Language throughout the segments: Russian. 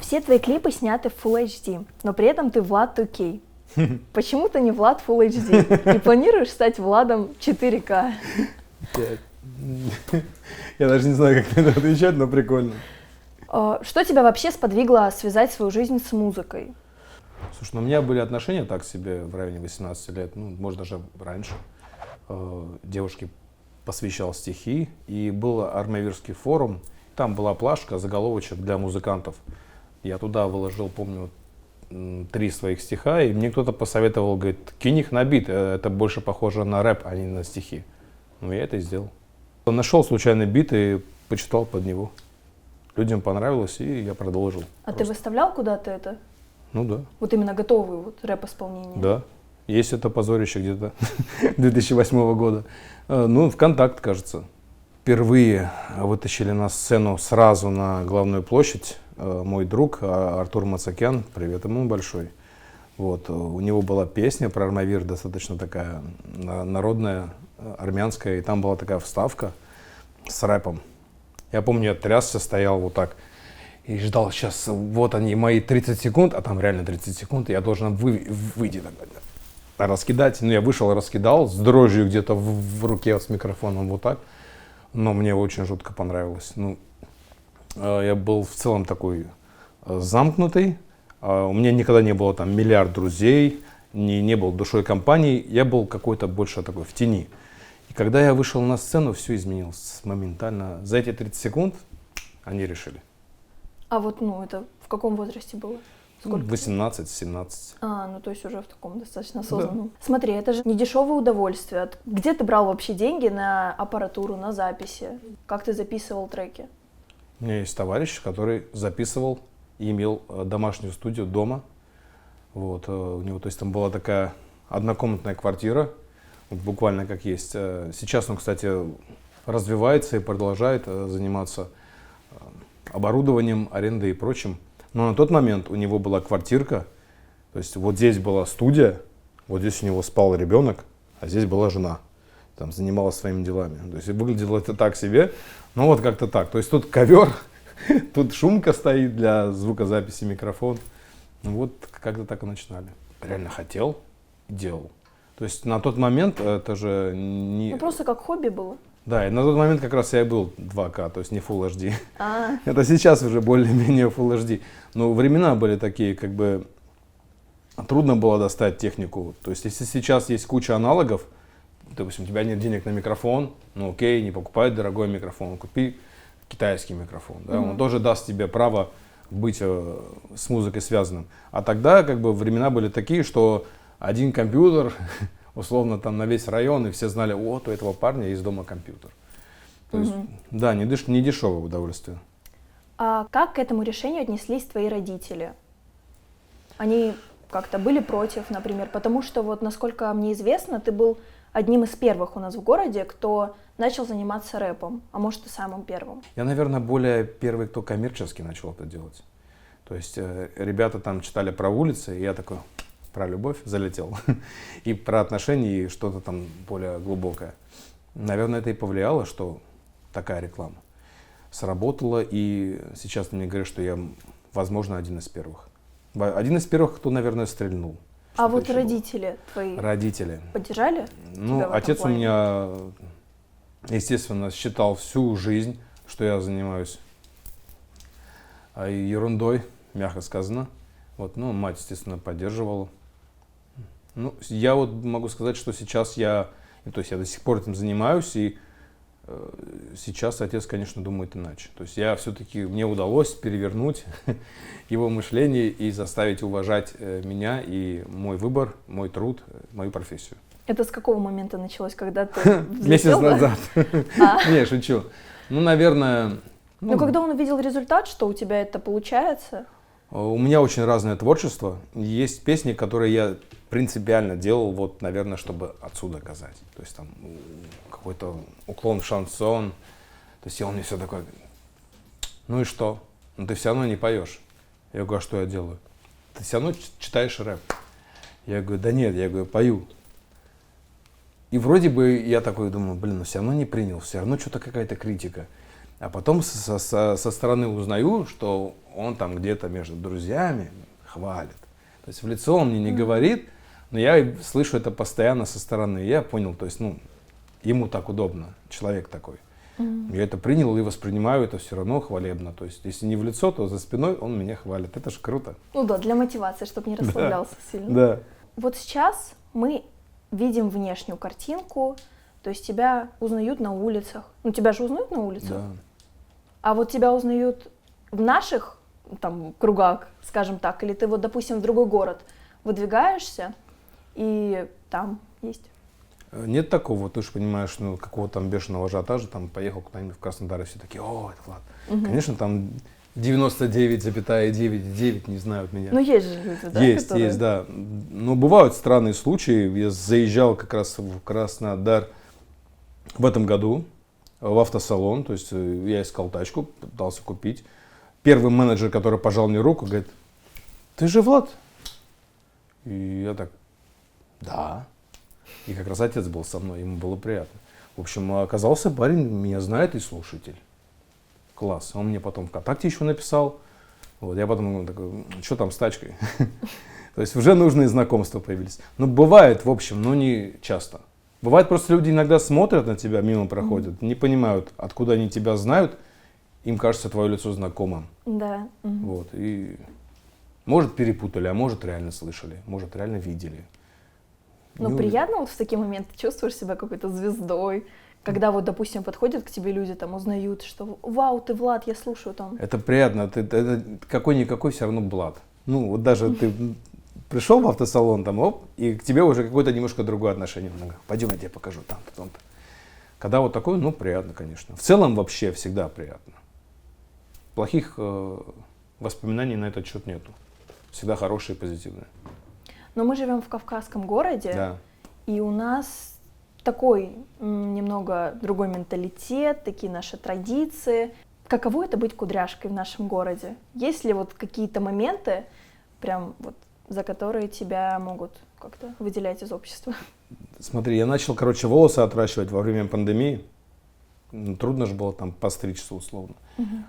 Все твои клипы сняты в Full HD, но при этом ты Влад 2K. Почему ты не Влад Full HD? И планируешь стать Владом 4К? Я даже не знаю, как на это отвечать, но прикольно. Что тебя вообще сподвигло связать свою жизнь с музыкой? Слушай, ну у меня были отношения так себе в районе 18 лет, ну, может, даже раньше. Девушке посвящал стихи, и был Армавирский форум, там была плашка, заголовочек для музыкантов. Я туда выложил, помню, 3 своих стиха, и мне кто-то посоветовал, говорит, кинь их на бит, это больше похоже на рэп, а не на стихи. Ну, я это и сделал. Нашел случайный бит и почитал под него. Людям понравилось, и я продолжил. А ты выставлял куда-то это? Ну да. Вот именно готовый вот рэп-исполнение? Да. Есть это позорище где-то 2008 года. Ну, ВКонтакт, кажется. Впервые вытащили на сцену сразу на главную площадь мой друг Артур Мацакян, привет ему большой. Вот, у него была песня про Армавир, достаточно такая народная, армянская, и там была такая вставка с рэпом. Я помню, я трясся, стоял вот так и ждал, сейчас вот они, мои 30 секунд, а там реально 30 секунд, и я должен выйти, раскидать. Ну, я вышел, раскидал, с дрожью где-то в руке с микрофоном вот так, но мне очень жутко понравилось. Ну, я был в целом такой замкнутый, у меня никогда не было там миллиард друзей, не был душой компании, я был какой-то больше такой в тени. И когда я вышел на сцену, все изменилось моментально. За эти 30 секунд они решили. А вот, ну, это в каком возрасте было? Сколько? 18-17. Ну то есть уже в таком достаточно осознанном. Да. Смотри, это же не дешевое удовольствие. Где ты брал вообще деньги на аппаратуру, на записи? Как ты записывал треки? У меня есть товарищ, который записывал и имел домашнюю студию дома. Вот, у него, то есть там была такая однокомнатная квартира, буквально как есть. Сейчас он, кстати, развивается и продолжает заниматься оборудованием, арендой и прочим. Но на тот момент у него была квартирка, то есть вот здесь была студия, вот здесь у него спал ребенок, а здесь была жена. Там занималась своими делами. То есть выглядело это так себе, но вот как-то так. То есть тут ковер, тут шумка стоит для звукозаписи, микрофон. Вот как-то так и начинали. Реально хотел, делал. То есть на тот момент это же не... Ну просто как хобби было? Да, и на тот момент как раз я и был 2К, то есть не Full HD. Это сейчас уже более-менее Full HD. Но времена были такие, как бы трудно было достать технику. То есть если сейчас есть куча аналогов, допустим, у тебя нет денег на микрофон, ну окей, не покупай дорогой микрофон, купи китайский микрофон. Да? Он тоже даст тебе право быть с музыкой связанным. А тогда как бы времена были такие, что один компьютер, условно там на весь район, и все знали, вот у этого парня есть дома компьютер. То есть, да, не дешевое удовольствие. А как к этому решению отнеслись твои родители? Они как-то были против, например, потому что вот, насколько мне известно, ты был одним из первых у нас в городе, кто начал заниматься рэпом, а может и самым первым. Я, наверное, более первый, кто коммерчески начал это делать. То есть ребята там читали про улицы, и я такой про любовь залетел. И про отношения, и что-то там более глубокое. Наверное, это и повлияло, что такая реклама сработала, и сейчас мне говорят, что я, возможно, один из первых. Один из первых, кто, наверное, стрельнул. А вот родители твои поддержали? Ну, отец у меня, естественно, считал всю жизнь, что я занимаюсь ерундой, мягко сказано. Вот, ну, мать, естественно, поддерживала. Ну, я вот могу сказать, что сейчас то есть я до сих пор этим занимаюсь, и сейчас отец, конечно, думает иначе. То есть мне удалось перевернуть его мышление и заставить уважать меня и мой выбор, мой труд, мою профессию. Это с какого момента началось, когда ты взлетел? Месяц назад. Не, шучу. Ну, наверное... Ну, когда он увидел результат, что у тебя это получается? У меня очень разное творчество. Есть песни, которые я принципиально делал, вот, наверное, чтобы отсюда доказать. То есть там какой-то уклон в шансон. То есть он мне все такой, ну и что? Ну ты все равно не поешь. Я говорю, а что я делаю? Ты все равно читаешь рэп. Я говорю, да нет, я говорю, пою. И вроде бы я такой думаю, блин, но все равно не принял, все равно что-то какая-то критика. А потом со стороны узнаю, что он там где-то между друзьями хвалит. То есть в лицо он мне не говорит, но я слышу это постоянно со стороны. Я понял, то есть, ну, ему так удобно, человек такой. Я это принял и воспринимаю это все равно хвалебно. То есть, если не в лицо, то за спиной он меня хвалит. Это же круто. Ну да, для мотивации, чтобы не расслаблялся сильно. Да. Вот сейчас мы видим внешнюю картинку, то есть тебя узнают на улицах. Ну, тебя же узнают на улицах. Да. А вот тебя узнают в наших там кругах, скажем так, или ты вот, допустим, в другой город выдвигаешься, и там есть. Нет такого, ты же понимаешь, ну, какого там бешеного ажиотажа, там поехал куда-нибудь в Краснодар, и все такие, о, это Влад. Конечно, там 99,9 не знают меня. Ну, есть же люди, да? Есть, которые... есть, да. Но бывают странные случаи. Я заезжал как раз в Краснодар в этом году в автосалон, то есть я искал тачку, пытался купить. Первый менеджер, который пожал мне руку, говорит, ты же Влад? И я так, да. И как раз отец был со мной, ему было приятно. В общем, оказался парень, меня знает и слушатель. Класс. Он мне потом ВКонтакте еще написал. Вот, я потом такой, что там с тачкой? То есть уже нужные знакомства появились. Но бывает, в общем, но не часто. Бывает, просто люди иногда смотрят на тебя, мимо проходят, не понимают, откуда они тебя знают. Им кажется твое лицо знакомым. Да. Вот, и может перепутали, а может реально слышали, может реально видели. Но Ну, приятно вот в такие моменты чувствуешь себя какой-то звездой, когда вот, допустим, подходят к тебе люди, там, узнают, что «Вау, ты Влад, я слушаю там». Это приятно, это какой-никакой все равно Влад. Ну, вот даже ты пришел в автосалон, там, оп, и к тебе уже какое-то немножко другое отношение. Пойдем, я тебе покажу там-то, там-то. Когда вот такое, ну, приятно, конечно. В целом вообще всегда приятно. Плохих воспоминаний на этот счет нету. Всегда хорошие и позитивные. Но мы живем в кавказском городе, Да. и у нас такой немного другой менталитет, такие наши традиции. Каково это быть кудряшкой в нашем городе? Есть ли вот какие-то моменты, прям вот, за которые тебя могут как-то выделять из общества? Смотри, я начал, короче, волосы отращивать во время пандемии. Ну, трудно же было там постричься условно.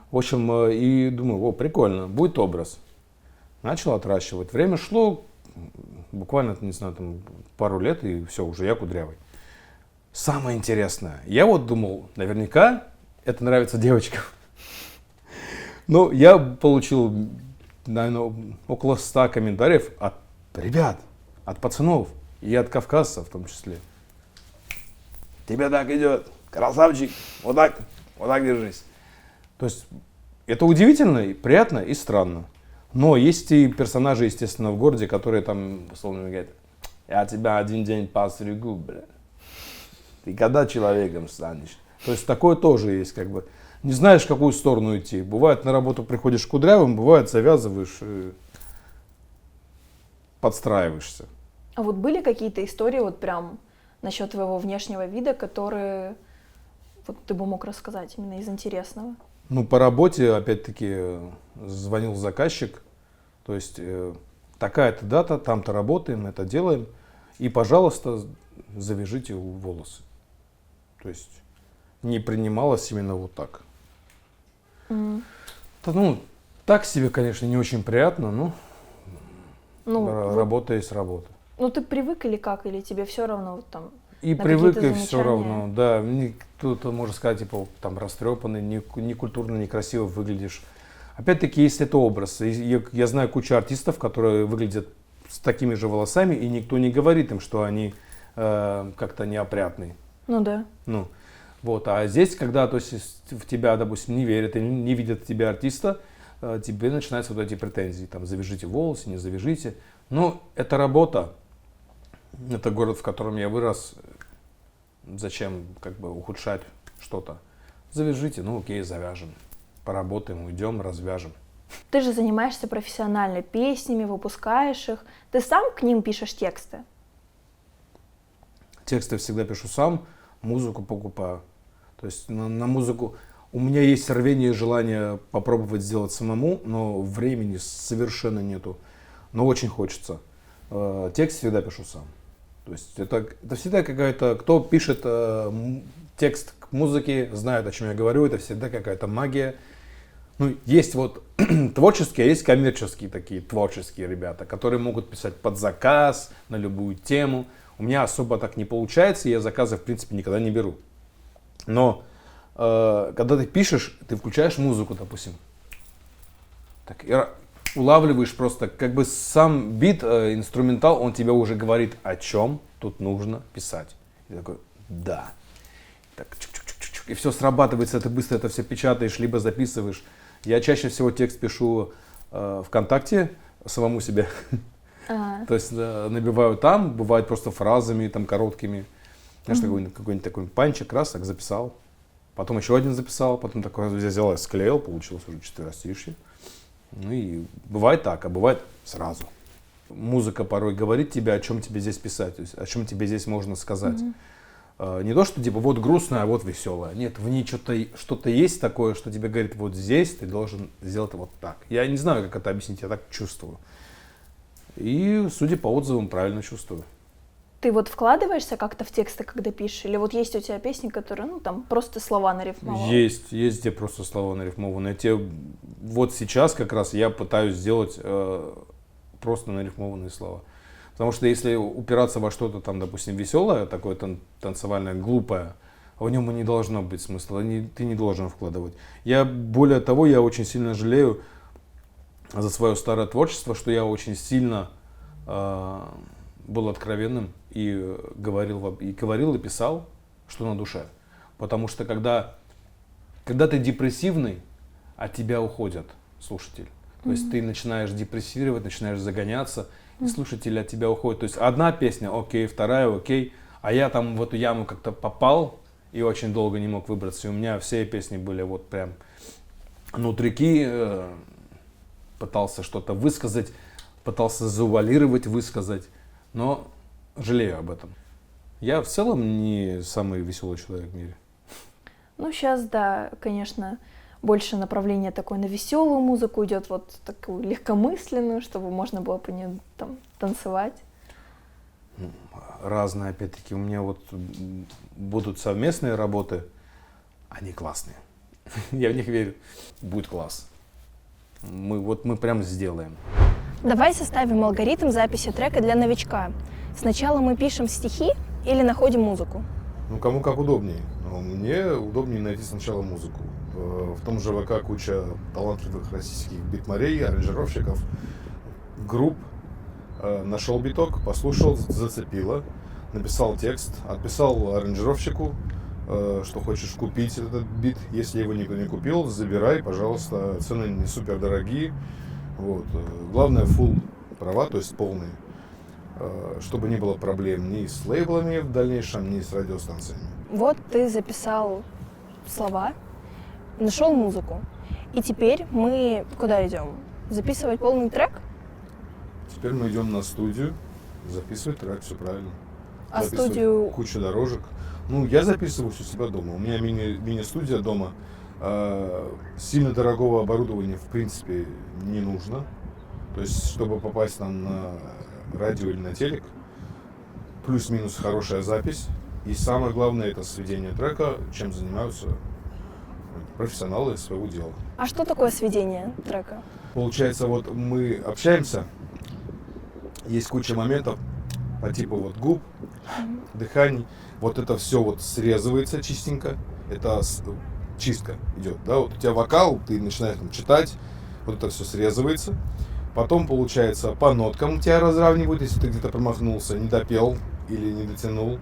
В общем, и думаю, о, прикольно, будет образ. Начал отращивать. Время шло, буквально, не знаю, там, пару лет, и все, уже я кудрявый. Самое интересное, я вот думал, наверняка это нравится девочкам. Но я получил, наверное, около 100 комментариев от ребят, от пацанов и от кавказцев в том числе. Тебе так идет, красавчик, вот так держись. То есть это удивительно, и приятно и странно. Но есть и персонажи, естественно, в городе, которые там, условно говорят, я тебя один день постригу, бля. Ты когда человеком станешь? То есть такое тоже есть, как бы. Не знаешь, в какую сторону идти. Бывает, на работу приходишь кудрявым, бывает, завязываешь и подстраиваешься. А вот были какие-то истории вот прям насчет твоего внешнего вида, которые вот ты бы мог рассказать именно из интересного? Ну, по работе, опять-таки, звонил заказчик, то есть такая-то дата, там-то работаем, это делаем, и, пожалуйста, завяжите волосы. То есть не принималось именно вот так. Это, ну, так себе, конечно, не очень приятно, но работа есть работа. Ну, ты привык или как? Или тебе все равно вот там? И на привык, какие-то и все замечания? равно, да. Кто-то может сказать, типа, там, растрепанный, некультурно, некрасиво выглядишь. Опять-таки, есть это образ. Я знаю кучу артистов, которые выглядят с такими же волосами, и никто не говорит им, что они как-то неопрятные. Ну да. Ну, вот. А здесь, когда, то есть, в тебя, допустим, не верят и не видят в тебя артиста, тебе начинаются вот эти претензии. Там, завяжите волосы, не завяжите. Но это работа. Это город, в котором я вырос. Зачем как бы ухудшать что-то? Завяжите, ну окей, завяжем. Поработаем, уйдем, развяжем. Ты же занимаешься профессионально песнями, выпускаешь их. Ты сам к ним пишешь тексты? Тексты всегда пишу сам, музыку покупаю. То есть на музыку у меня есть рвение и желание попробовать сделать самому, но времени совершенно нету. Но очень хочется. Текст всегда пишу сам. То есть это всегда какая-то... Кто пишет текст к музыке, знают, о чем я говорю, это всегда какая-то магия. Ну, есть вот творческие, а есть коммерческие такие творческие ребята, которые могут писать под заказ на любую тему. У меня особо так не получается, я заказы, в принципе, никогда не беру. Но когда ты пишешь, ты включаешь музыку, допустим, так, и улавливаешь просто, как бы сам бит, инструментал, он тебе уже говорит, о чем тут нужно писать. И такой, да. Так, чук-чук-чук-чук, и все срабатывается, ты быстро это все печатаешь, либо записываешь. Я чаще всего текст пишу ВКонтакте самому себе. То есть набиваю там, бывает просто фразами там короткими. Знаешь, какой-нибудь такой панчик, раз, так записал. Потом еще один записал, потом такой взял и склеил, получилось уже четверостишье. Ну и бывает так, а бывает сразу. Музыка порой говорит тебе, о чем тебе здесь писать, то есть, о чем тебе здесь можно сказать. Не то, что типа вот грустное, а вот веселое. Нет, в ней что-то есть такое, что тебе говорит, вот здесь ты должен сделать вот так. Я не знаю, как это объяснить, я так чувствую. И, судя по отзывам, правильно чувствую. Ты вот вкладываешься как-то в тексты, когда пишешь? Или вот есть у тебя песни, которые, ну, там, просто слова нарифмовал? Есть где просто слова нарифмованные. Вот сейчас как раз я пытаюсь сделать просто нарифмованные слова. Потому что если упираться во что-то там, допустим, веселое, такое танцевальное, глупое, в нем и не должно быть смысла, ты не должен вкладывать. Более того, я очень сильно жалею за свое старое творчество, что я очень сильно был откровенным и говорил и писал, что на душе. Потому что когда ты депрессивный, от тебя уходят слушатели. То есть ты начинаешь депрессировать, начинаешь загоняться, и слушатели от тебя уходят. То есть одна песня, окей, вторая, окей, а я там в эту яму как-то попал и очень долго не мог выбраться. И у меня все песни были вот прям внутрики, пытался что-то высказать, пытался завуалировать, высказать, но жалею об этом. Я в целом не самый веселый человек в мире. Ну, сейчас, да, конечно, больше направление такое на веселую музыку идет, вот такую легкомысленную, чтобы можно было по ней там танцевать. Разные, опять-таки, у меня вот будут совместные работы, они классные. Я в них верю. Будет класс. Мы прям сделаем. Давай составим алгоритм записи трека для новичка. Сначала мы пишем стихи или находим музыку? Ну, кому как удобнее. Но мне удобнее найти сначала музыку. В том же ВК куча талантливых российских битмарей, аранжировщиков, групп. Нашел биток, послушал, зацепило, написал текст, отписал аранжировщику, что хочешь купить этот бит. Если его никто не купил, забирай, пожалуйста. Цены не супер дорогие. Вот. Главное, full права, то есть полные. Чтобы не было проблем ни с лейблами в дальнейшем, ни с радиостанциями. Вот ты записал слова, нашел музыку. И теперь мы куда идем? Записывать полный трек? Теперь мы идем на студию, записывать трек, все правильно. А студию? Куча дорожек. Ну, я записываюсь у себя дома. У меня мини-студия дома. Сильно дорогого оборудования, в принципе, не нужно. То есть, чтобы попасть там на радио или на телек, плюс-минус хорошая запись. И самое главное, это сведение трека, чем занимаются профессионалы своего дела. А что такое сведение трека? Получается, вот мы общаемся, есть куча моментов по типу вот губ, дыханий. Вот это все вот срезывается чистенько. Это чистка идет, да, вот у тебя вокал, ты начинаешь там читать, вот это все срезывается. Потом, получается, по ноткам тебя разравнивают, если ты где-то промахнулся, не допел или не дотянул.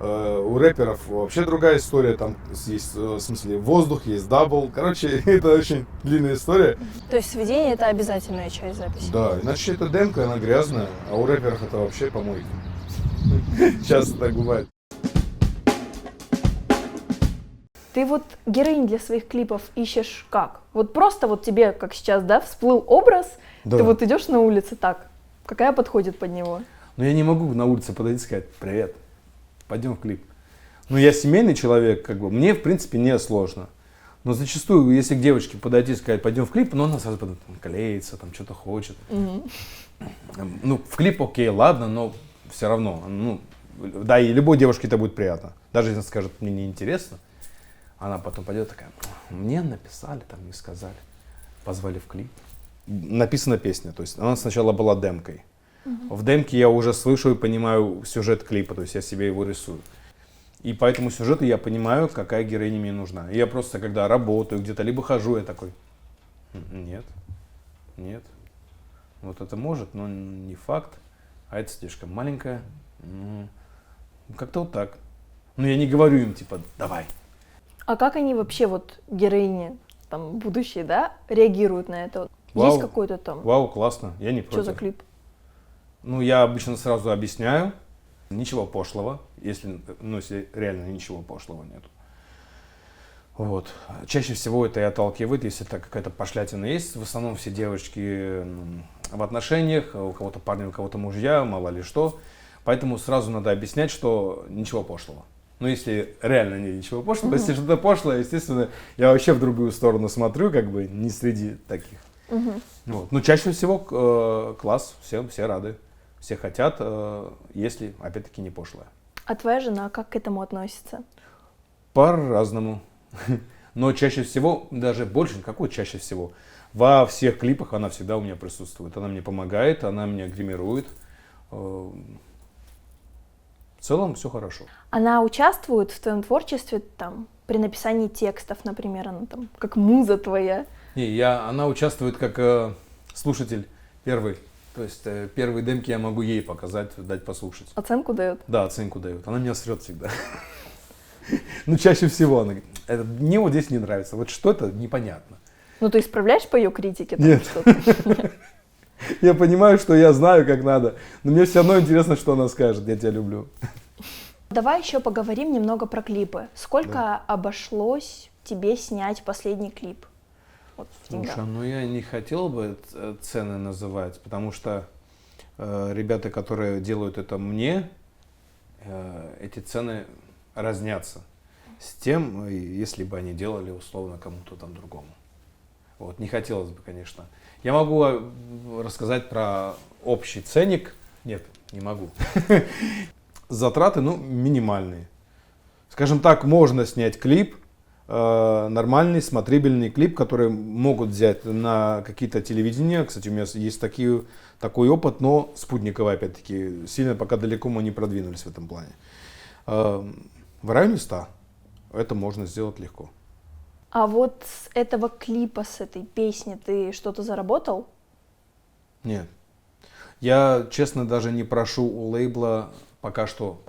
У рэперов вообще другая история, там есть, в смысле, воздух, есть дабл. Короче, это очень длинная история. То есть сведение — это обязательная часть записи? Да, иначе это демка, она грязная, а у рэперов это вообще помойка. Часто так бывает. Ты вот героинь для своих клипов ищешь как? Вот просто вот тебе, как сейчас, да, всплыл образ, Да. ты вот идешь на улице так, какая подходит под него? Но я не могу на улице подойти и сказать: привет, пойдем в клип. Ну, я семейный человек, как бы, мне, в принципе, не сложно. Но зачастую, если к девочке подойти и сказать: пойдем в клип, ну, она сразу потом клеится, там, что-то хочет. Ну, в клип окей, ладно, но все равно, ну, да, и любой девушке это будет приятно. Даже если она скажет: мне неинтересно, Она потом пойдет такая, мне написали, там не сказали, позвали в клип. Написана песня, то есть она сначала была демкой. В демке я уже слышу и понимаю сюжет клипа, то есть я себе его рисую. И по этому сюжету я понимаю, какая героиня мне нужна. И я просто, когда работаю где-то, либо хожу, я такой, нет, вот это может, но не факт, а это слишком маленькая. Как-то вот так. Но я не говорю им, типа, давай. А как они вообще, вот героини, там, будущие, да, реагируют на это? Вау. Есть какой-то там, Вау, классно, я не что против. за клип? Ну, я обычно сразу объясняю, ничего пошлого, если реально ничего пошлого нету. Вот. Чаще всего это и отталкивает, если это какая-то пошлятина есть. В основном все девочки в отношениях, у кого-то парни, у кого-то мужья, мало ли что. Поэтому сразу надо объяснять, что ничего пошлого. Ну, если реально ничего пошлого, если что-то пошлое, естественно, я вообще в другую сторону смотрю, как бы не среди таких. Вот. Но чаще всего класс, все рады, все хотят, если, опять-таки, не пошлое. А твоя жена как к этому относится? По-разному. Но чаще всего, даже больше, какой чаще всего, во всех клипах она всегда у меня присутствует. Она мне помогает, она меня гримирует. В целом все хорошо. Она участвует в твоем творчестве, там, при написании текстов, например, она там, как муза твоя? Не, она участвует как слушатель первый. То есть первые демки я могу ей показать, дать послушать. Оценку дает? Да, оценку дает. Она меня срет всегда. Ну, чаще всего она говорит, мне вот здесь не нравится. Вот что это, непонятно. Ну, ты исправляешь по ее критике? Там, Нет. что-то? Я понимаю, что я знаю, как надо. Но мне все равно интересно, что она скажет. Я тебя люблю. Давай еще поговорим немного про клипы. Сколько обошлось тебе снять последний клип? Вот, в деньгах. Слушай, ну я не хотел бы цены называть, потому что ребята, которые делают это мне, эти цены разнятся с тем, если бы они делали условно кому-то там другому. Вот, не хотелось бы, конечно. Я могу рассказать про общий ценник. Нет, не могу. Затраты, минимальные. Скажем так, можно снять клип, нормальный, смотрибельный клип, который могут взять на какие-то телевидения. Кстати, у меня есть такой опыт, но спутниковый, опять-таки, сильно пока далеко мы не продвинулись в этом плане. В районе 100. Это можно сделать легко. А вот с этого клипа, с этой песни ты что-то заработал? Нет. Я, честно, даже не прошу у лейбла пока что,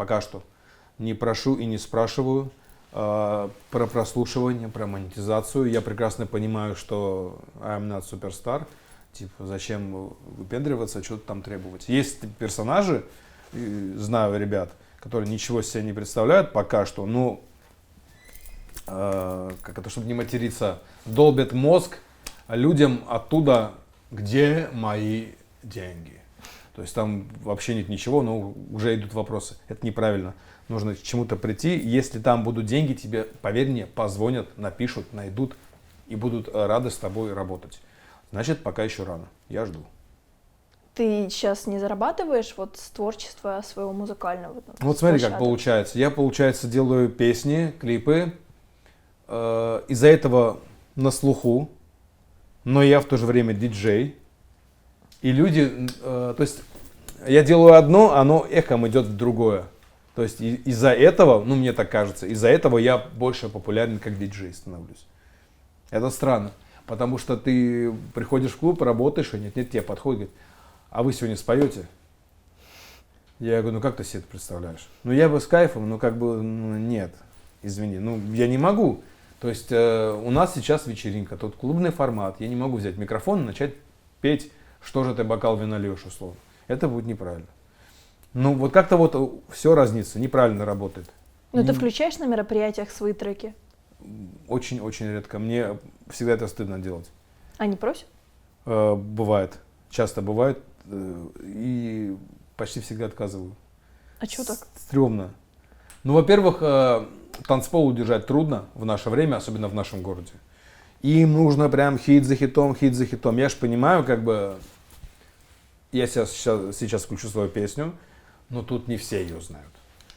не прошу и не спрашиваю про прослушивание, про монетизацию. Я прекрасно понимаю, что I'm not superstar. Типа, зачем выпендриваться, что-то там требовать. Есть персонажи, знаю ребят, которые ничего себе не представляют пока что, но, как это, чтобы не материться, долбят мозг людям оттуда, где мои деньги. То есть там вообще нет ничего, но уже идут вопросы. Это неправильно. Нужно к чему-то прийти. Если там будут деньги, тебе, поверь мне, позвонят, напишут, найдут и будут рады с тобой работать. Значит, пока еще рано. Я жду. Ты сейчас не зарабатываешь вот с творчества своего музыкального? Вот смотри, как получается. Я, получается, делаю песни, клипы. Из-за этого на слуху, но я в то же время диджей. И люди, то есть я делаю одно, оно эхом идет в другое. То есть из-за этого, мне так кажется, из-за этого я больше популярен как диджей становлюсь. Это странно, потому что ты приходишь в клуб, работаешь, и нет, тебе подходит, говорит, а вы сегодня споете? Я говорю, как ты себе это представляешь? Я бы с кайфом, нет, извини, я не могу. То есть у нас сейчас вечеринка, тут клубный формат, я не могу взять микрофон и начать петь, что же ты бокал вина льешь, условно. Это будет неправильно. Как-то все разнится, неправильно работает. Но ты включаешь на мероприятиях свои треки? Очень-очень редко. Мне всегда это стыдно делать. Они просят? Бывает. Часто бывает. И почти всегда отказываю. А чего так? Стремно. Во-первых, танцпол удержать трудно в наше время, особенно в нашем городе. Им нужно прям хит за хитом, хит за хитом. Я же понимаю, я сейчас включу свою песню, но тут не все ее знают.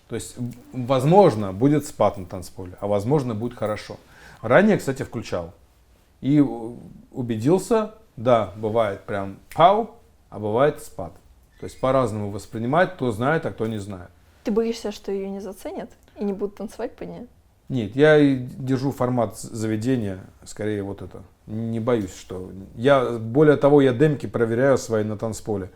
То есть, возможно, будет спад на танцполе, а возможно, будет хорошо. Ранее, кстати, включал. И убедился, да, бывает прям пау, а бывает спад. То есть по-разному воспринимать, кто знает, а кто не знает. Ты боишься, что ее не заценят и не будут танцевать по ней? Нет, я и держу формат заведения, скорее вот это. Не боюсь, что... Более того, я демки проверяю свои на танцполе.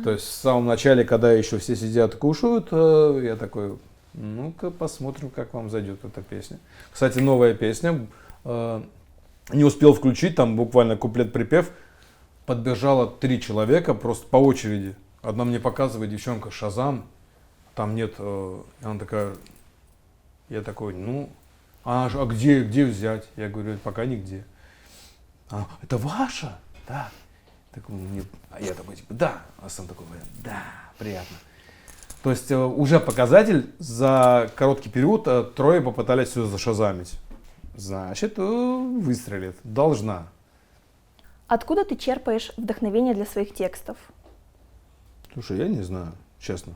То есть в самом начале, когда еще все сидят и кушают, я такой, ну-ка посмотрим, как вам зайдет эта песня. Кстати, новая песня, не успел включить, там буквально куплет-припев, подбежало 3 человека просто по очереди. Одна мне показывает, девчонка, Шазам, там нет, она такая, я такой, ну, а где взять? Я говорю, пока нигде. Это ваша? Да. А я такой, типа, да. А сам такой, да, приятно. То есть уже показатель, за короткий период 3 попытались все зашазамить. Значит, выстрелит. Должна. Откуда ты черпаешь вдохновение для своих текстов? Слушай, я не знаю, честно.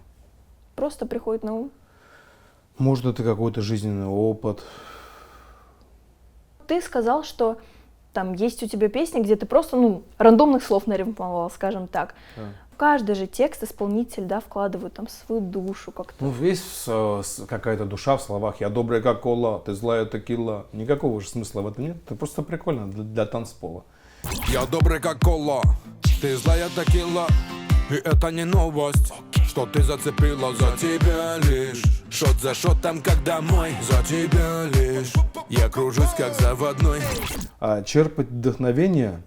Просто приходит на ум? Может, это какой-то жизненный опыт. Ты сказал, что там есть у тебя песни, где ты просто, рандомных слов нарифмовал, скажем так. Да. В каждый же текст исполнитель, да, вкладывает там свою душу как-то. Ну, есть какая-то душа в словах. Я добрая, как кола, ты злая, текила. Никакого же смысла в этом нет. Это просто прикольно для танцпола. Я добрый, как кола, ты злая, текила. И это не новость, что ты зацепила за тебя лишь. Шот за шотом, как домой, за тебя лишь. Я кружусь, как заводной. А черпать вдохновение,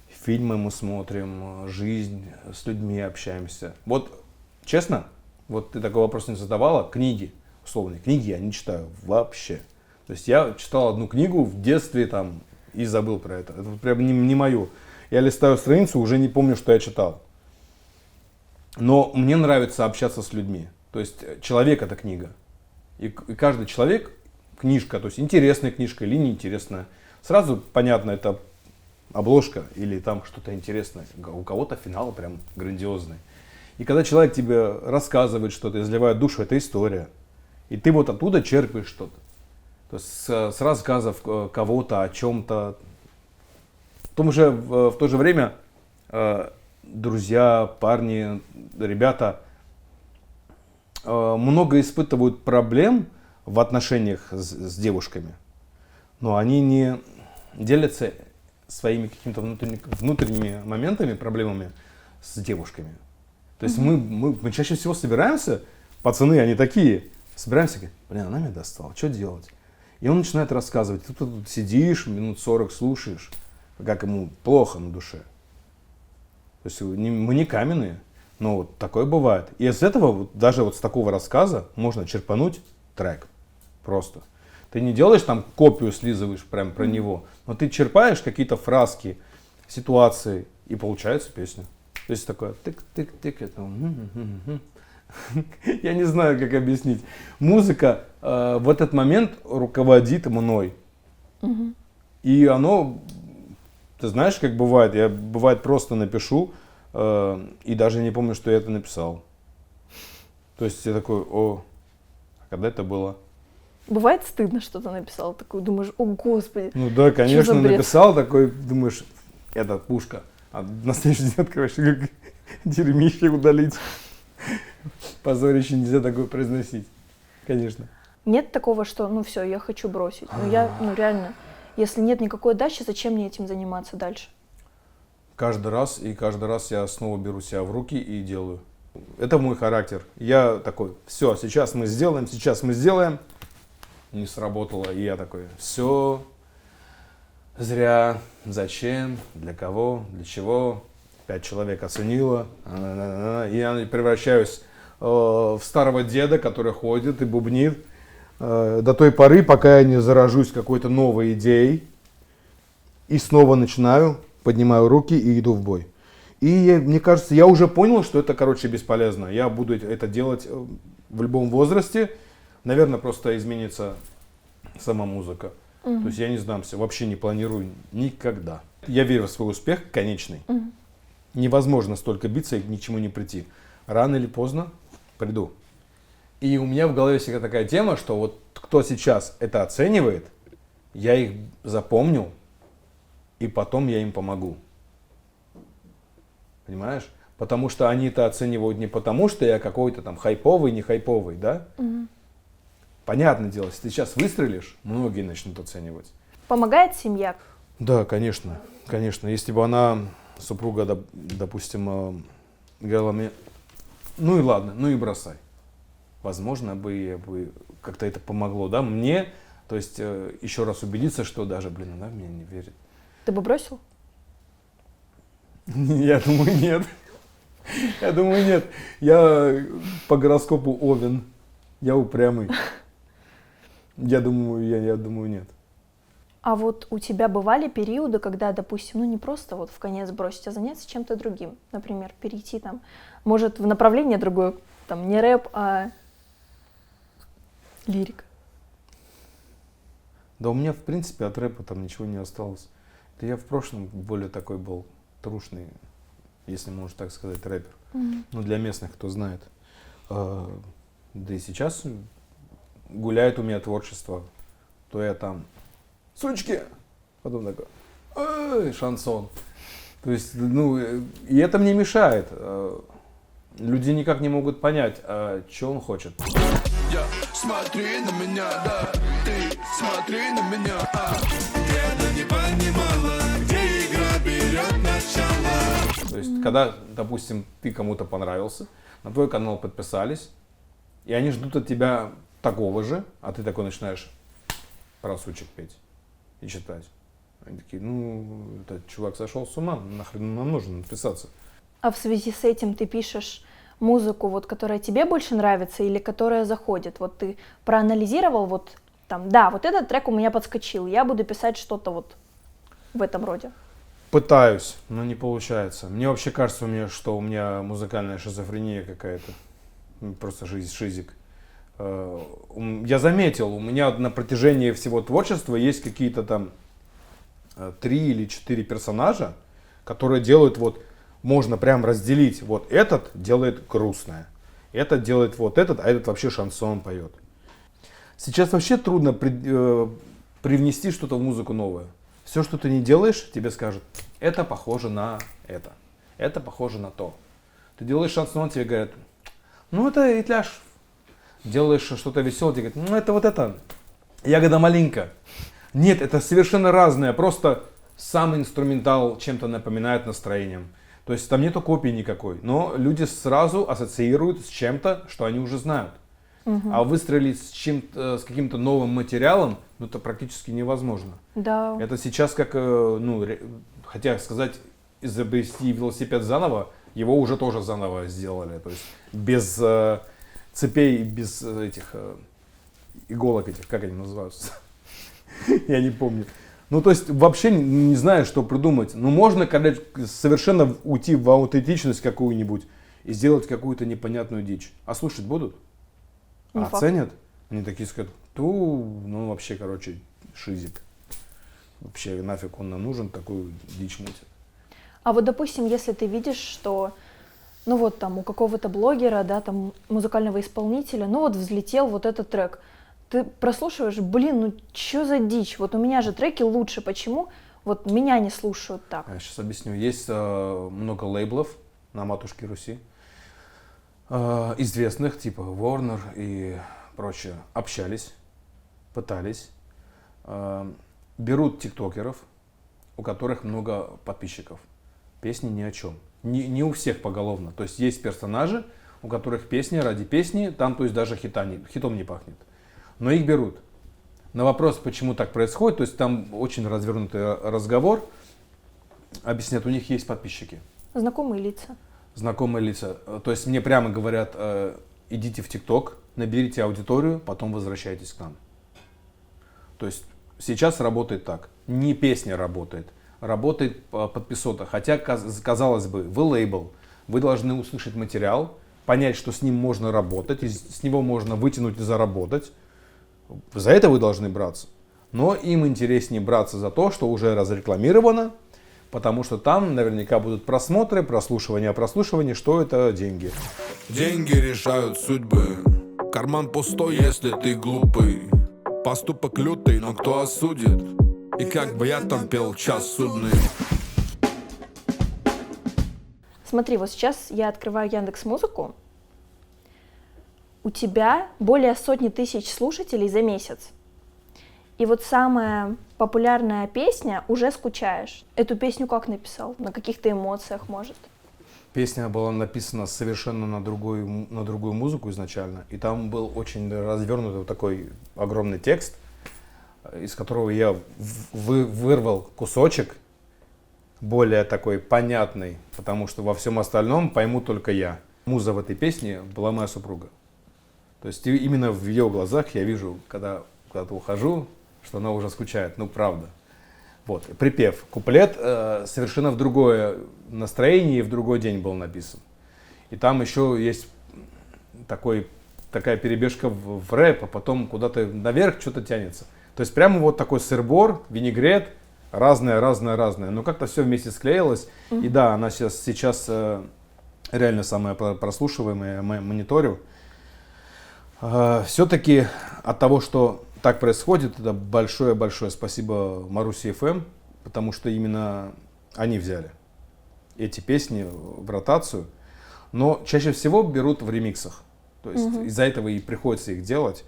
фильмы мы смотрим, жизнь, с людьми общаемся. Вот, честно, вот ты такой вопрос не задавала, книги, условные книги я не читаю вообще. То есть я читал одну книгу в детстве там и забыл про это. Это прям не мое. Я листаю страницу, уже не помню, что я читал. Но мне нравится общаться с людьми. То есть человек — это книга. И каждый человек — книжка. То есть интересная книжка или неинтересная. Сразу понятно, это обложка или там что-то интересное. У кого-то финал прям грандиозный. И когда человек тебе рассказывает что-то, изливает душу, это история. И ты вот оттуда черпаешь что-то. То есть с рассказов кого-то о чем-то. В то же время друзья, парни, ребята много испытывают проблем в отношениях с девушками, но они не делятся своими какими-то внутренними моментами, проблемами с девушками. То есть мы чаще всего собираемся, пацаны, они такие, собираемся, говорят, блин, она меня достала, что делать? И он начинает рассказывать, ты тут сидишь, минут 40 слушаешь, как ему плохо на душе. То есть мы не каменные, но вот такое бывает. И из этого, даже вот с такого рассказа, можно черпануть трек. Просто. Ты не делаешь там копию, слизываешь прям про него, но ты черпаешь какие-то фразки, ситуации, и получается песня. То есть такое тык-тык-тык, это... Я не знаю, как объяснить. Музыка в этот момент руководит мной. И оно... Ты знаешь, как бывает? Я бывает просто напишу и даже не помню, что я это написал. То есть я такой, а когда это было? Бывает стыдно, что ты написал, такой думаешь, о господи. Ну да, конечно, написал, такой думаешь, это пушка. А на следующий день открываешь, как дерьмище удалить. Позорище нельзя такое произносить. Конечно. Нет такого, что, все, я хочу бросить. Реально. Если нет никакой отдачи, зачем мне этим заниматься дальше? Каждый раз я снова беру себя в руки и делаю. Это мой характер. Я такой, все, сейчас мы сделаем. Не сработало. И я такой, все, зря, зачем, для кого, для чего. 5 человек оценило. И я превращаюсь в старого деда, который ходит и бубнит. До той поры, пока я не заражусь какой-то новой идеей, и снова начинаю, поднимаю руки и иду в бой. И мне кажется, я уже понял, что это, бесполезно. Я буду это делать в любом возрасте. Наверное, просто изменится сама музыка. То есть я не сдамся, вообще не планирую никогда. Я верю в свой успех конечный. Невозможно столько биться и к ничему не прийти. Рано или поздно приду. И у меня в голове всегда такая тема, что вот кто сейчас это оценивает, я их запомню, и потом я им помогу. Понимаешь? Потому что они это оценивают не потому, что я какой-то там хайповый, не хайповый, да? Понятное дело, если ты сейчас выстрелишь, многие начнут оценивать. Помогает семья? Да, конечно, конечно. Если бы она, супруга, допустим, говорила мне, ну и ладно, ну и бросай. Возможно, бы как-то это помогло, да, мне, то есть еще раз убедиться, что даже, она в меня не верит. Ты бы бросил? Я думаю, нет. Я думаю, нет. Я по гороскопу Овен. Я упрямый. Я думаю, нет. А вот у тебя бывали периоды, когда, допустим, не просто вот в конец бросить, а заняться чем-то другим? Например, перейти там, может, в направление другое, там, не рэп, а лирика. Да у меня, в принципе, от рэпа там ничего не осталось. Да я в прошлом более такой был трушный, если можно так сказать, рэпер. Ну, для местных, кто знает. Да и сейчас гуляет у меня творчество. То я там сучки, потом такой ой, шансон. То есть, и это мне мешает. Люди никак не могут понять, что он хочет. Смотри на меня, да, ты смотри на меня, я не понимала, где игра берет начало. То есть, когда, допустим, ты кому-то понравился, на твой канал подписались, и они ждут от тебя такого же, а ты такой начинаешь про сучек петь и читать. Они такие, этот чувак сошел с ума, нахрен нам нужно подписаться. А в связи с этим ты пишешь музыку, вот, которая тебе больше нравится или которая заходит? Вот ты проанализировал, вот там, да, вот этот трек у меня подскочил, я буду писать что-то вот в этом роде. Пытаюсь, но не получается. Мне вообще кажется, что у меня музыкальная шизофрения какая-то. Просто шизик. Я заметил, у меня на протяжении всего творчества есть какие-то там 3 или 4 персонажа, которые делают можно прям разделить. Вот этот делает грустное, этот делает вот этот, а этот вообще шансон поет. Сейчас вообще трудно привнести что-то в музыку новое. Все, что ты не делаешь, тебе скажут, это похоже на это похоже на то. Ты делаешь шансон, тебе говорят, это итляш. Делаешь что-то веселое, тебе говорят, это вот это, ягода малинка. Нет, это совершенно разное, просто сам инструментал чем-то напоминает настроением. То есть там нету копии никакой, но люди сразу ассоциируют с чем-то, что они уже знают. А выстрелить с каким-то новым материалом, это практически невозможно. Да. Это сейчас как, хотя сказать, изобрести велосипед заново, его уже тоже заново сделали. То есть без цепей, без этих иголок этих, как они называются? Я не помню. То есть вообще не знаю, что придумать. Можно, совершенно уйти в аутентичность какую-нибудь и сделать какую-то непонятную дичь. А слушать будут? Не оценят? Они такие скажут, вообще, шизик. Вообще нафиг он нам нужен, такую дичь мутит. А вот, допустим, если ты видишь, что, там у какого-то блогера, да, там музыкального исполнителя, взлетел вот этот трек, ты прослушиваешь, что за дичь? Вот у меня же треки лучше, почему вот меня не слушают так? Я сейчас объясню. Есть много лейблов на матушке Руси, известных, типа Warner и прочее, общались, пытались, берут тиктокеров, у которых много подписчиков, песни ни о чем. Не у всех поголовно. То есть есть персонажи, у которых песни ради песни, там то есть даже хитом не пахнет. Но их берут. На вопрос, почему так происходит, то есть там очень развернутый разговор, объяснят, у них есть подписчики. Знакомые лица. Знакомые лица. То есть мне прямо говорят, идите в ТикТок, наберите аудиторию, потом возвращайтесь к нам. То есть сейчас работает так. Не песня работает. Работает подписота. Хотя, казалось бы, вы лейбл, вы должны услышать материал, понять, что с ним можно работать, с него можно вытянуть и заработать. За это вы должны браться. Но им интереснее браться за то, что уже разрекламировано, потому что там наверняка будут просмотры, прослушивания, что это деньги. Деньги решают судьбы, Карман пустой, если ты глупый. Поступок лютый, но кто осудит? И как бы я там пел час судный. Смотри, вот сейчас я открываю Яндекс.Музыку. У тебя более 100 тысяч слушателей за месяц. И вот самая популярная песня «Уже скучаешь». Эту песню как написал? На каких-то эмоциях, может? Песня была написана совершенно на другую музыку изначально. И там был очень развернутый вот такой огромный текст, из которого я вырвал кусочек, более такой понятный, потому что во всем остальном пойму только я. Муза в этой песне была моя супруга. То есть именно в ее глазах я вижу, когда куда-то ухожу, что она уже скучает, ну правда. Вот, припев. Куплет совершенно в другое настроение и в другой день был написан. И там еще есть такая перебежка в рэп, а потом куда-то наверх что-то тянется. То есть прямо вот такой сыр-бор, винегрет, разное. Но как-то все вместе склеилось. И да, она сейчас реально самая прослушиваемая, я мониторю. Все-таки от того, что так происходит, это большое-большое спасибо Маруси ФМ, потому что именно они взяли эти песни в ротацию, но чаще всего берут в ремиксах. То есть из-за этого и приходится их делать.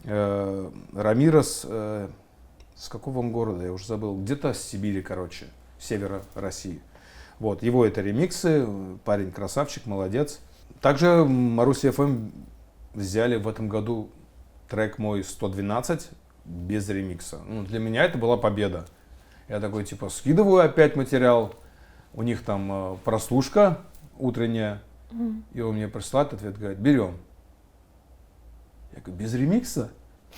Рамирес, с какого он города, я уже забыл, где-то с Сибири, короче, севера России. Вот, его это ремиксы, парень красавчик, молодец. Также Маруси ФМ взяли в этом году трек мой 112 без ремикса. Ну, для меня это была победа. Я такой, типа, скидываю опять материал, у них там прослушка утренняя, и он мне присылает ответ, говорит, берем. Я говорю, без ремикса?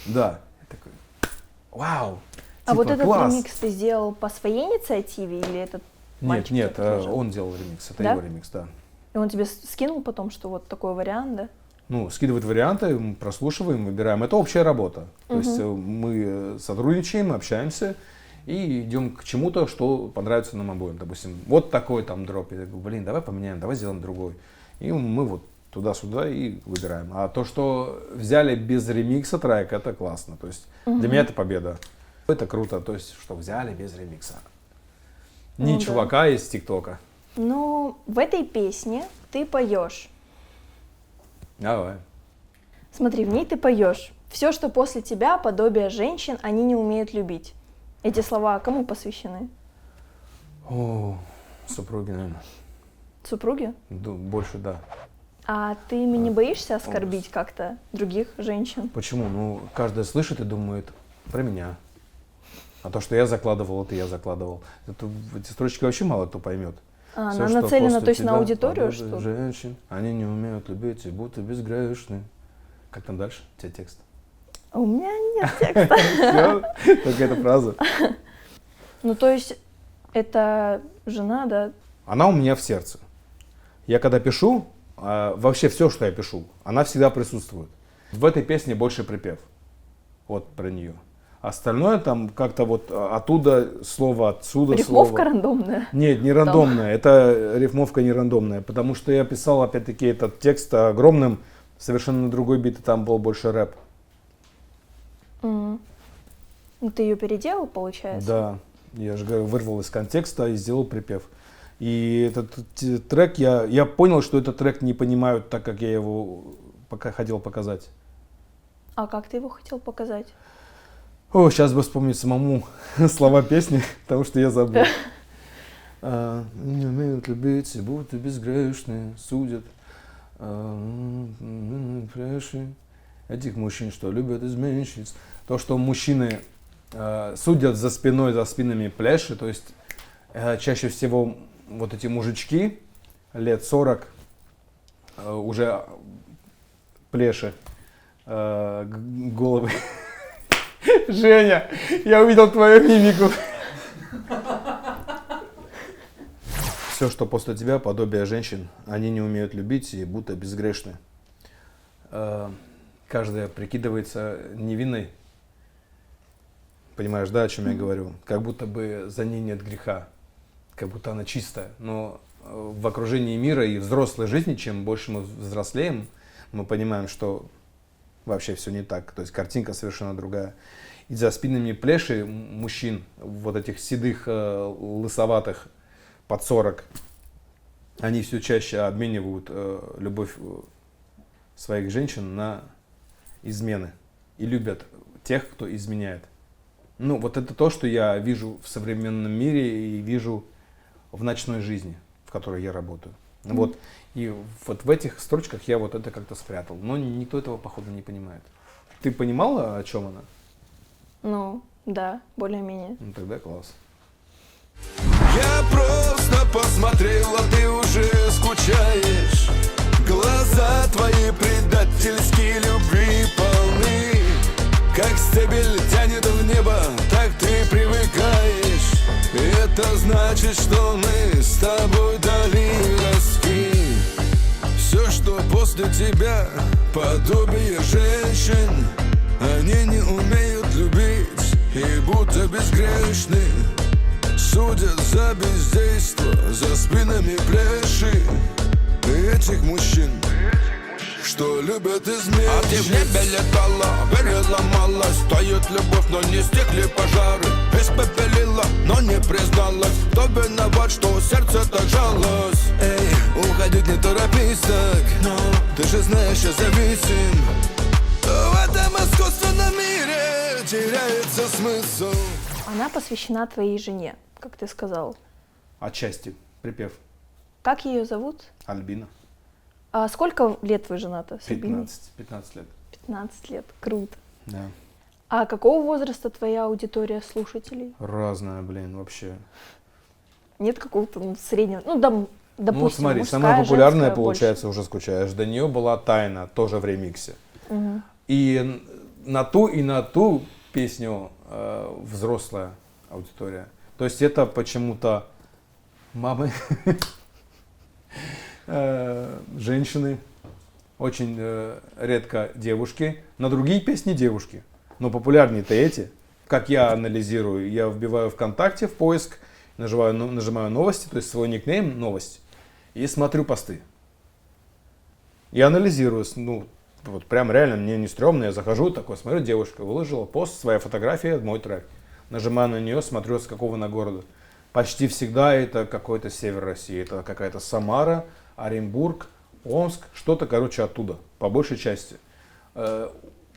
Да. Я такой, вау, А типа, вот этот класс. ремикс ты сделал по своей инициативе или этот мальчик Нет, тебе предложил? он делал ремикс, это Да? его ремикс, да. И он тебе скинул потом, что вот такой вариант, да? Ну, скидывает варианты, мы прослушиваем, выбираем. Это общая работа. То есть мы сотрудничаем, общаемся и идем к чему-то, что понравится нам обоим. Допустим, вот такой там дроп. Я говорю, блин, давай поменяем, давай сделаем другой. И мы вот туда-сюда и выбираем. А то, что взяли без ремикса трек, это классно. То есть для меня это победа. Это круто, то есть, что взяли без ремикса. Не Ну, чувака из ТикТока. Ну, в этой песне ты поешь. Давай. Смотри, в ней ты поешь. Все, что после тебя, подобие женщин, они не умеют любить. Эти слова кому посвящены? О, супруги, наверное. Супруге? Больше, да. А ты не боишься оскорбить как-то других женщин? Почему? Ну, каждый слышит и думает про меня. А то, что я закладывал, это я закладывал. Эти строчки вообще мало кто поймет. А, Всё, она что нацелена, после то есть, на тебя, аудиторию, подобие что ли? женщин, они не умеют любить и будто безгрешны. Как там дальше? У тебя текст. А у меня нет текста. Всё? Только эта фраза. Ну, то есть, это жена, да? Она у меня в сердце. Я когда пишу, вообще все, что я пишу, она всегда присутствует. В этой песне больше припев. Вот про нее. Остальное там как-то вот оттуда слово, отсюда слово. Рифмовка рандомная. Нет, не рандомная. Это рифмовка не рандомная. Потому что я писал, опять-таки, этот текст огромным, совершенно на другой бит, и там был больше рэп. Ну, ты ее переделал, получается? Да, я же говорю, вырвал из контекста и сделал припев. И этот трек, я понял, что этот трек не понимают так, как я его пока хотел показать. А как ты его хотел показать? О, сейчас бы вспомнить самому слова песни, потому что я забыл. Не умеют любить, будто безгрешные, судят. Этих мужчин, что любят изменщиц. То, что мужчины судят за спиной, за спинами пляши, то есть чаще всего вот эти мужички лет 40 уже плеши, головы. Женя, я увидел твою мимику. Все, что после тебя, подобие женщин, они не умеют любить и будто безгрешны. Каждая прикидывается невинной. Понимаешь, да, о чем я говорю? Как будто бы за ней нет греха. Как будто она чистая. Но в окружении мира и взрослой жизни, чем больше мы взрослеем, мы понимаем, что вообще все не так. То есть картинка совершенно другая. И за спинами плеши мужчин, вот этих седых, лысоватых, под 40, они все чаще обменивают любовь своих женщин на измены. И любят тех, кто изменяет. Ну, вот это то, что я вижу в современном мире и вижу в ночной жизни, в которой я работаю. Вот. И вот в этих строчках я вот это как-то спрятал. Но никто этого, походу, не понимает. Ты понимала, о чем она? Ну, да, более-менее. Ну, тогда класс. Я просто посмотрел, а ты уже скучаешь. Глаза твои предательские любви полны. Как стебель тянет в небо, так ты привыкаешь. Это значит, что мы с тобой дали раски. Все, что после тебя, подобие женщин. Они не умеют любить и будто безгрешны. Судят за бездейство, за спинами плеши этих мужчин, что любят изменить. А ты в небе летала, переломалась. Стоит любовь, но не стихли пожары. Испепелила, но не призналась. Кто виноват, что сердце так жалось? Эй, уходить не торопись так. Но ты же знаешь, я зависим. В этом искусственном мире теряется смысл. Она посвящена твоей жене, как ты сказал. Отчасти. Припев. Как ее зовут? Альбина. А сколько лет вы женаты с Альбиной? 15 лет. 15 лет, круто. Да. А какого возраста твоя аудитория слушателей? Разная, вообще. Нет какого-то среднего, допустим, Ну вот смотри, мужская, самая популярная, женская, получается, уже скучаешь. До нее была «Тайна», тоже в ремиксе. Угу. И на ту песню взрослая аудитория. То есть это почему-то мамы, женщины, очень редко девушки. На другие песни девушки. Но популярнее-то эти. Как я анализирую, я вбиваю ВКонтакте в поиск, нажимаю новости, то есть свой никнейм «Новость», и смотрю посты. И анализирую, вот прям реально мне не стрёмно, я захожу, такой, смотрю, девушка выложила пост, своя фотография, мой трек. Нажимаю на нее, смотрю, с какого она города. Почти всегда это какой-то север России, это какая-то Самара, Оренбург, Омск, что-то, оттуда, по большей части.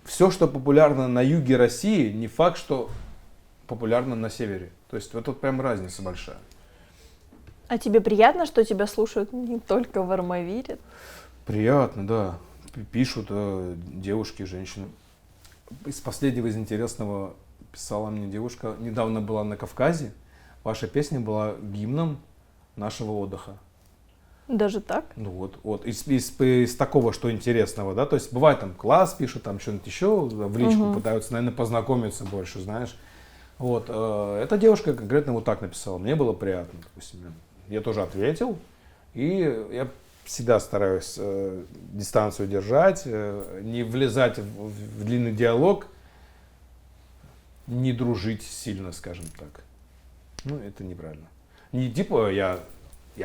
Все, что популярно на юге России, не факт, что популярно на севере. То есть вот тут прям разница большая. А тебе приятно, что тебя слушают не только в Армавире? Приятно, да. Пишут девушки, женщины. Из последнего, из интересного, писала мне девушка, недавно была на Кавказе, ваша песня была гимном нашего отдыха. Даже так? Ну вот. Из такого, что интересного, да, то есть бывает там класс пишут, там что-нибудь еще, в личку пытаются, наверное, познакомиться больше, знаешь. Вот, эта девушка конкретно вот так написала, мне было приятно, допустим. Я тоже ответил, и я всегда стараюсь дистанцию держать, не влезать в длинный диалог, не дружить сильно, скажем так. Ну, это неправильно. Не типа я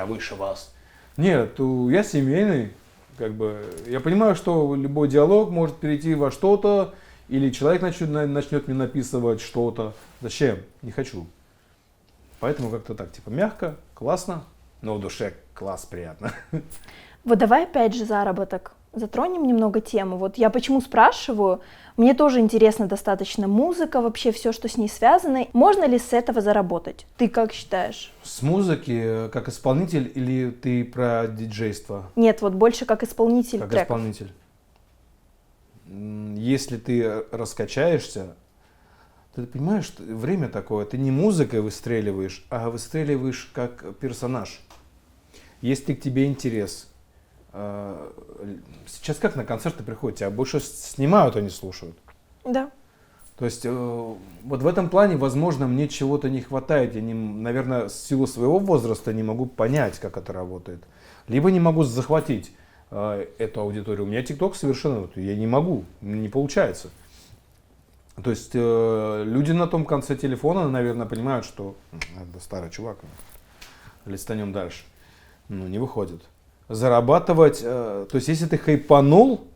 выше вас. Нет, я семейный, я понимаю, что любой диалог может перейти во что-то, или человек начнет мне написывать что-то. Зачем? Не хочу. Поэтому как-то так, мягко, классно, но в душе класс, приятно. Вот давай опять же заработок. Затронем немного тему. Вот я почему спрашиваю, мне тоже интересна достаточно музыка, вообще все, что с ней связано. Можно ли с этого заработать? Ты как считаешь? С музыки, как исполнитель, или ты про диджейство? Нет, вот больше как исполнитель как треков. Исполнитель. Если ты раскачаешься, ты понимаешь, что время такое, ты не музыкой выстреливаешь, а выстреливаешь как персонаж. Если к тебе интерес. Сейчас как на концерты приходят, тебя больше снимают, а не слушают. Да. То есть вот в этом плане, возможно, мне чего-то не хватает. Я, наверное, в силу своего возраста не могу понять, как это работает. Либо не могу захватить эту аудиторию. У меня ТикТок совершенно, я не могу, не получается. То есть люди на том конце телефона, наверное, понимают, что это старый чувак, листанем дальше. Не выходит. Зарабатывать, то есть если ты хайпанул,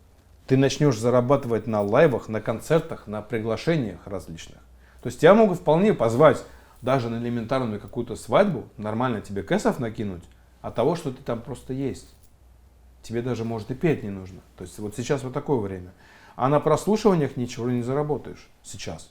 ты начнешь зарабатывать на лайвах, на концертах, на приглашениях различных. То есть тебя могут вполне позвать даже на элементарную какую-то свадьбу, нормально тебе кэсов накинуть, от того, что ты там просто есть. Тебе даже, может, и петь не нужно. То есть вот сейчас вот такое время. А на прослушиваниях ничего не заработаешь сейчас.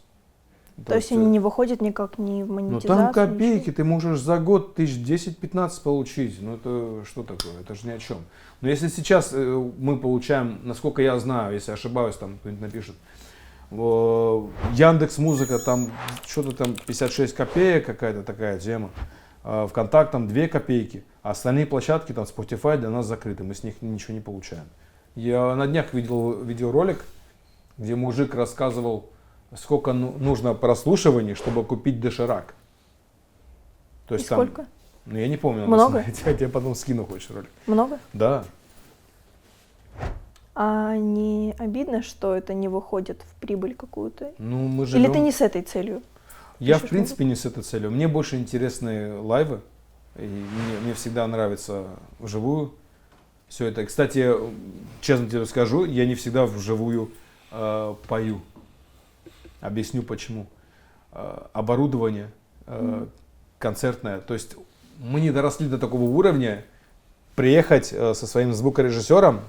То есть они не выходят никак ни в Ну монетизацию? там копейки, ничего? ты можешь за год 10-15 получить. Ну это что такое? Это же ни о чем. Но если сейчас мы получаем, насколько я знаю, если ошибаюсь, там кто-нибудь напишет, Яндекс Музыка там что-то там 56 копеек, какая-то такая тема. ВКонтакте там 2 копейки, а остальные площадки, там Spotify для нас закрыты, мы с них ничего не получаем. Я на днях видел видеоролик, где мужик рассказывал, сколько нужно прослушиваний, чтобы купить доширак. То есть И там, сколько? ну я не помню, Много? я тебе потом скину, хочешь ролик. Много? Да. А не обидно, что это не выходит в прибыль какую-то? Ну мы живем... Или ты не с этой целью? Я, в пишешь принципе, не с этой целью. Мне больше интересны лайвы. И мне всегда нравится вживую все это. Кстати, честно тебе скажу, я не всегда вживую пою. Объясню почему. Оборудование концертное. То есть мы не доросли до такого уровня приехать со своим звукорежиссером,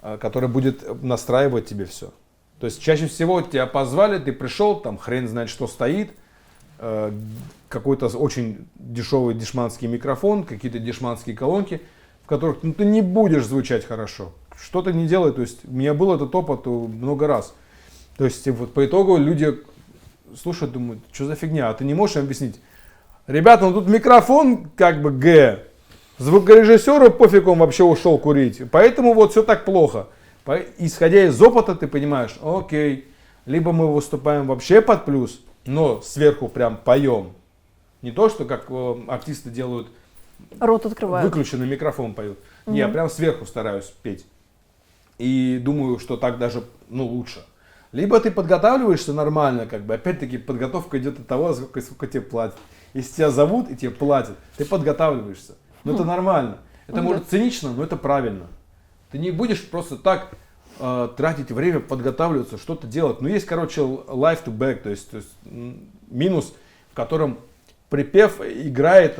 который будет настраивать тебе все. То есть чаще всего тебя позвали, ты пришел, там хрен знает что стоит, какой-то очень дешевый дешманский микрофон, какие-то дешманские колонки, в которых ты не будешь звучать хорошо. Что-то не делай, то есть у меня был этот опыт много раз. То есть вот по итогу люди слушают, думают, что за фигня, а ты не можешь им объяснить. Ребята, ну тут микрофон как бы Г, звукорежиссеру пофиг, он вообще ушел курить, поэтому вот все так плохо. Исходя из опыта, ты понимаешь, окей, либо мы выступаем вообще под плюс, но сверху прям поем. Не то, что как артисты делают, Рот открывают. выключенный микрофон поют. Не, я прям сверху стараюсь петь. И думаю, что так даже лучше. Либо ты подготавливаешься нормально, как бы, опять-таки подготовка идет от того, сколько тебе платят. Если тебя зовут и тебе платят, ты подготавливаешься. Но это нормально. Это может цинично, но это правильно. Ты не будешь просто так тратить время, подготавливаться, что-то делать. Но есть, короче, live to back, то есть минус, в котором припев играет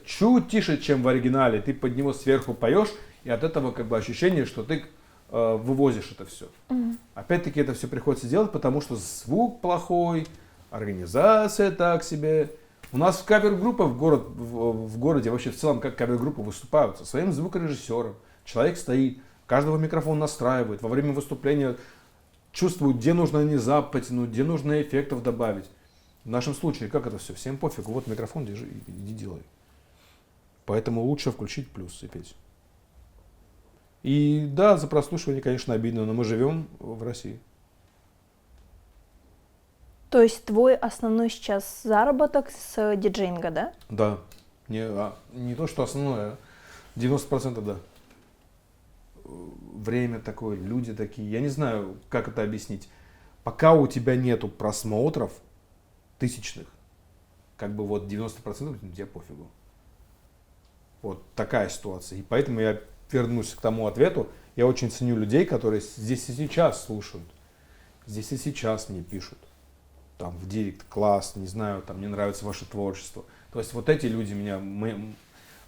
чуть тише, чем в оригинале. Ты под него сверху поешь, и от этого как бы ощущение, что ты вывозишь это все. Опять-таки это все приходится делать, потому что звук плохой, организация так себе. У нас кавер-группа в городе, вообще в целом как кавер-группы выступают со своим звукорежиссером. Человек стоит, каждого микрофон настраивает, во время выступления чувствует, где нужно низа потянуть, где нужно эффектов добавить. В нашем случае, как это все? Всем пофигу, вот микрофон держи, иди делай. Поэтому лучше включить плюс и петь. И да, за прослушивание, конечно, обидно, но мы живем в России. То есть твой основной сейчас заработок с диджеинга, да? Да. Не то, что основное, 90% да. Время такое, люди такие. Я не знаю, как это объяснить. Пока у тебя нету просмотров тысячных, как бы вот 90% тебе пофигу. Вот такая ситуация. И поэтому я вернусь к тому ответу. Я очень ценю людей, которые здесь и сейчас слушают. Здесь и сейчас мне пишут. Там в директ, класс, не знаю, там мне нравится ваше творчество. То есть вот эти люди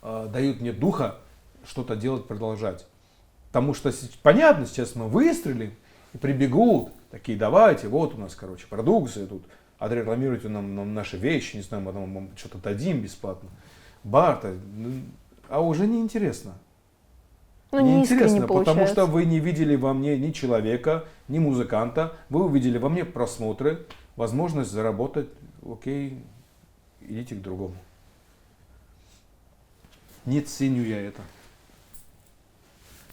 дают мне духа что-то делать, продолжать. Потому что понятно, сейчас мы выстрелим и прибегут, такие, давайте, вот у нас, короче, продукция тут, отрекламируйте нам наши вещи, не знаю, мы вам что-то дадим бесплатно. Барта, а уже неинтересно. Ну, не искренне Неинтересно, получается. потому что вы не видели во мне ни человека, ни музыканта, вы увидели во мне просмотры, возможность заработать, окей, идите к другому. Не ценю я это.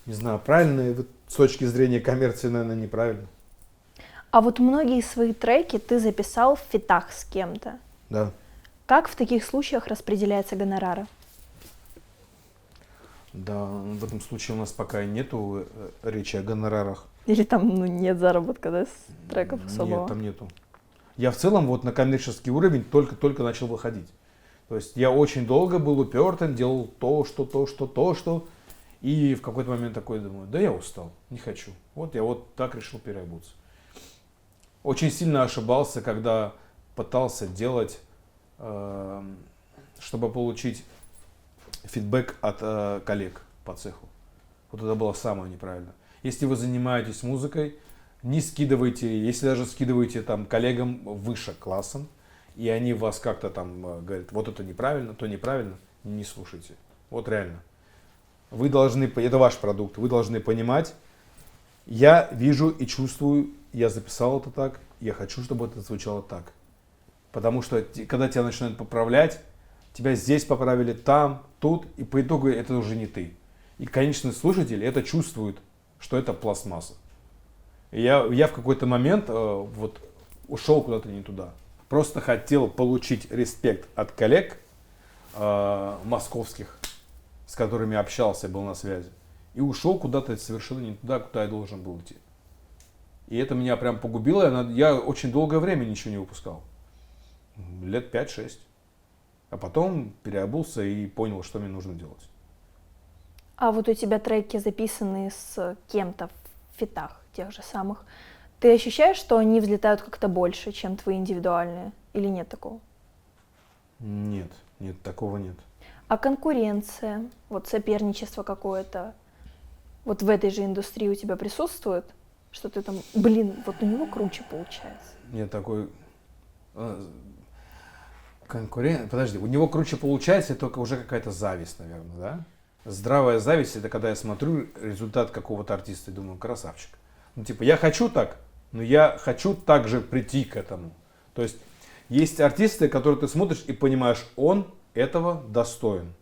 Не знаю, правильно, вот с точки зрения коммерции, наверное, неправильно. А вот многие свои треки ты записал в фитах с кем-то. Да. Как в таких случаях распределяются гонорары? Да, в этом случае у нас пока нету речи о гонорарах. Или там нет заработка, да, с треков особого? Нет, там нету. Я в целом вот на коммерческий уровень только начал выходить. То есть я очень долго был упертым, делал то, что. И в какой-то момент такой думаю, да я устал, не хочу. Вот я вот так решил переобуться. Очень сильно ошибался, когда пытался делать, чтобы получить фидбэк от коллег по цеху. Вот это было самое неправильное. Если вы занимаетесь музыкой, не скидывайте, если даже скидываете там коллегам выше классом, и они вас как-то там говорят, вот это неправильно, то неправильно, не слушайте. Вот реально. Вы должны, это ваш продукт, вы должны понимать, я вижу и чувствую, я записал это так, я хочу, чтобы это звучало так. Потому что когда тебя начинают поправлять, тебя здесь поправили, там, тут, и по итогу это уже не ты. И конечный слушатель это чувствует, что это пластмасса. И я в какой-то момент вот ушел куда-то не туда. Просто хотел получить респект от коллег московских, с которыми общался, был на связи. И ушел куда-то совершенно не туда, куда я должен был идти. И это меня прям погубило. Я очень долгое время ничего не выпускал. Лет 5-6. А потом переобулся и понял, что мне нужно делать. А вот у тебя треки записанные с кем-то в фитах тех же самых. Ты ощущаешь, что они взлетают как-то больше, чем твои индивидуальные? Или нет такого? Нет, такого нет. А конкуренция, вот соперничество какое-то, вот в этой же индустрии у тебя присутствует? Что ты там, блин, вот у него круче получается. Нет, такой... Подожди, у него круче получается, только уже какая-то зависть, наверное, да? Здравая зависть, это когда я смотрю результат какого-то артиста и думаю, красавчик. Ну, типа, я хочу так, но я хочу также прийти к этому. То есть артисты, которые ты смотришь и понимаешь, он этого достоин.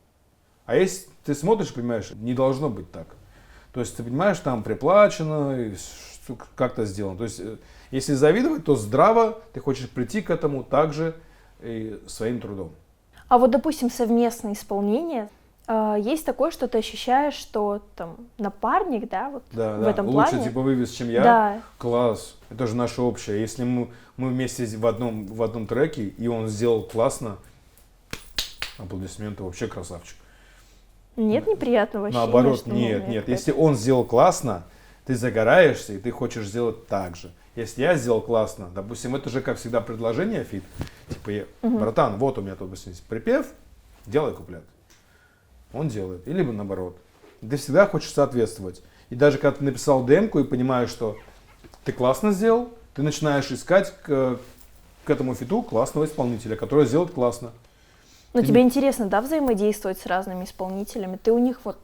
А если ты смотришь и понимаешь, не должно быть так. То есть ты понимаешь, там приплачено, как-то сделано. То есть если завидовать, то здраво ты хочешь прийти к этому также и своим трудом. А вот, допустим, совместное исполнение, есть такое, что ты ощущаешь, что там напарник, да, вот в этом лучше плане. типа вывез, чем я. Да. Класс. Это же наше общее. Если мы вместе в одном треке, и он сделал классно, аплодисменты, вообще красавчик. Нет неприятного ощущения? Наоборот, что, нет. Если он сделал классно, ты загораешься, и ты хочешь сделать так же. Если я сделал классно, допустим, это же, как всегда, предложение фит. Типа, братан, вот у меня тут припев, делай куплет. Он делает. Или наоборот. Ты всегда хочешь соответствовать. И даже когда ты написал демку и понимаешь, что ты классно сделал, ты начинаешь искать к этому фиту классного исполнителя, который сделает классно. Но тебе интересно, да, взаимодействовать с разными исполнителями? Ты у них вот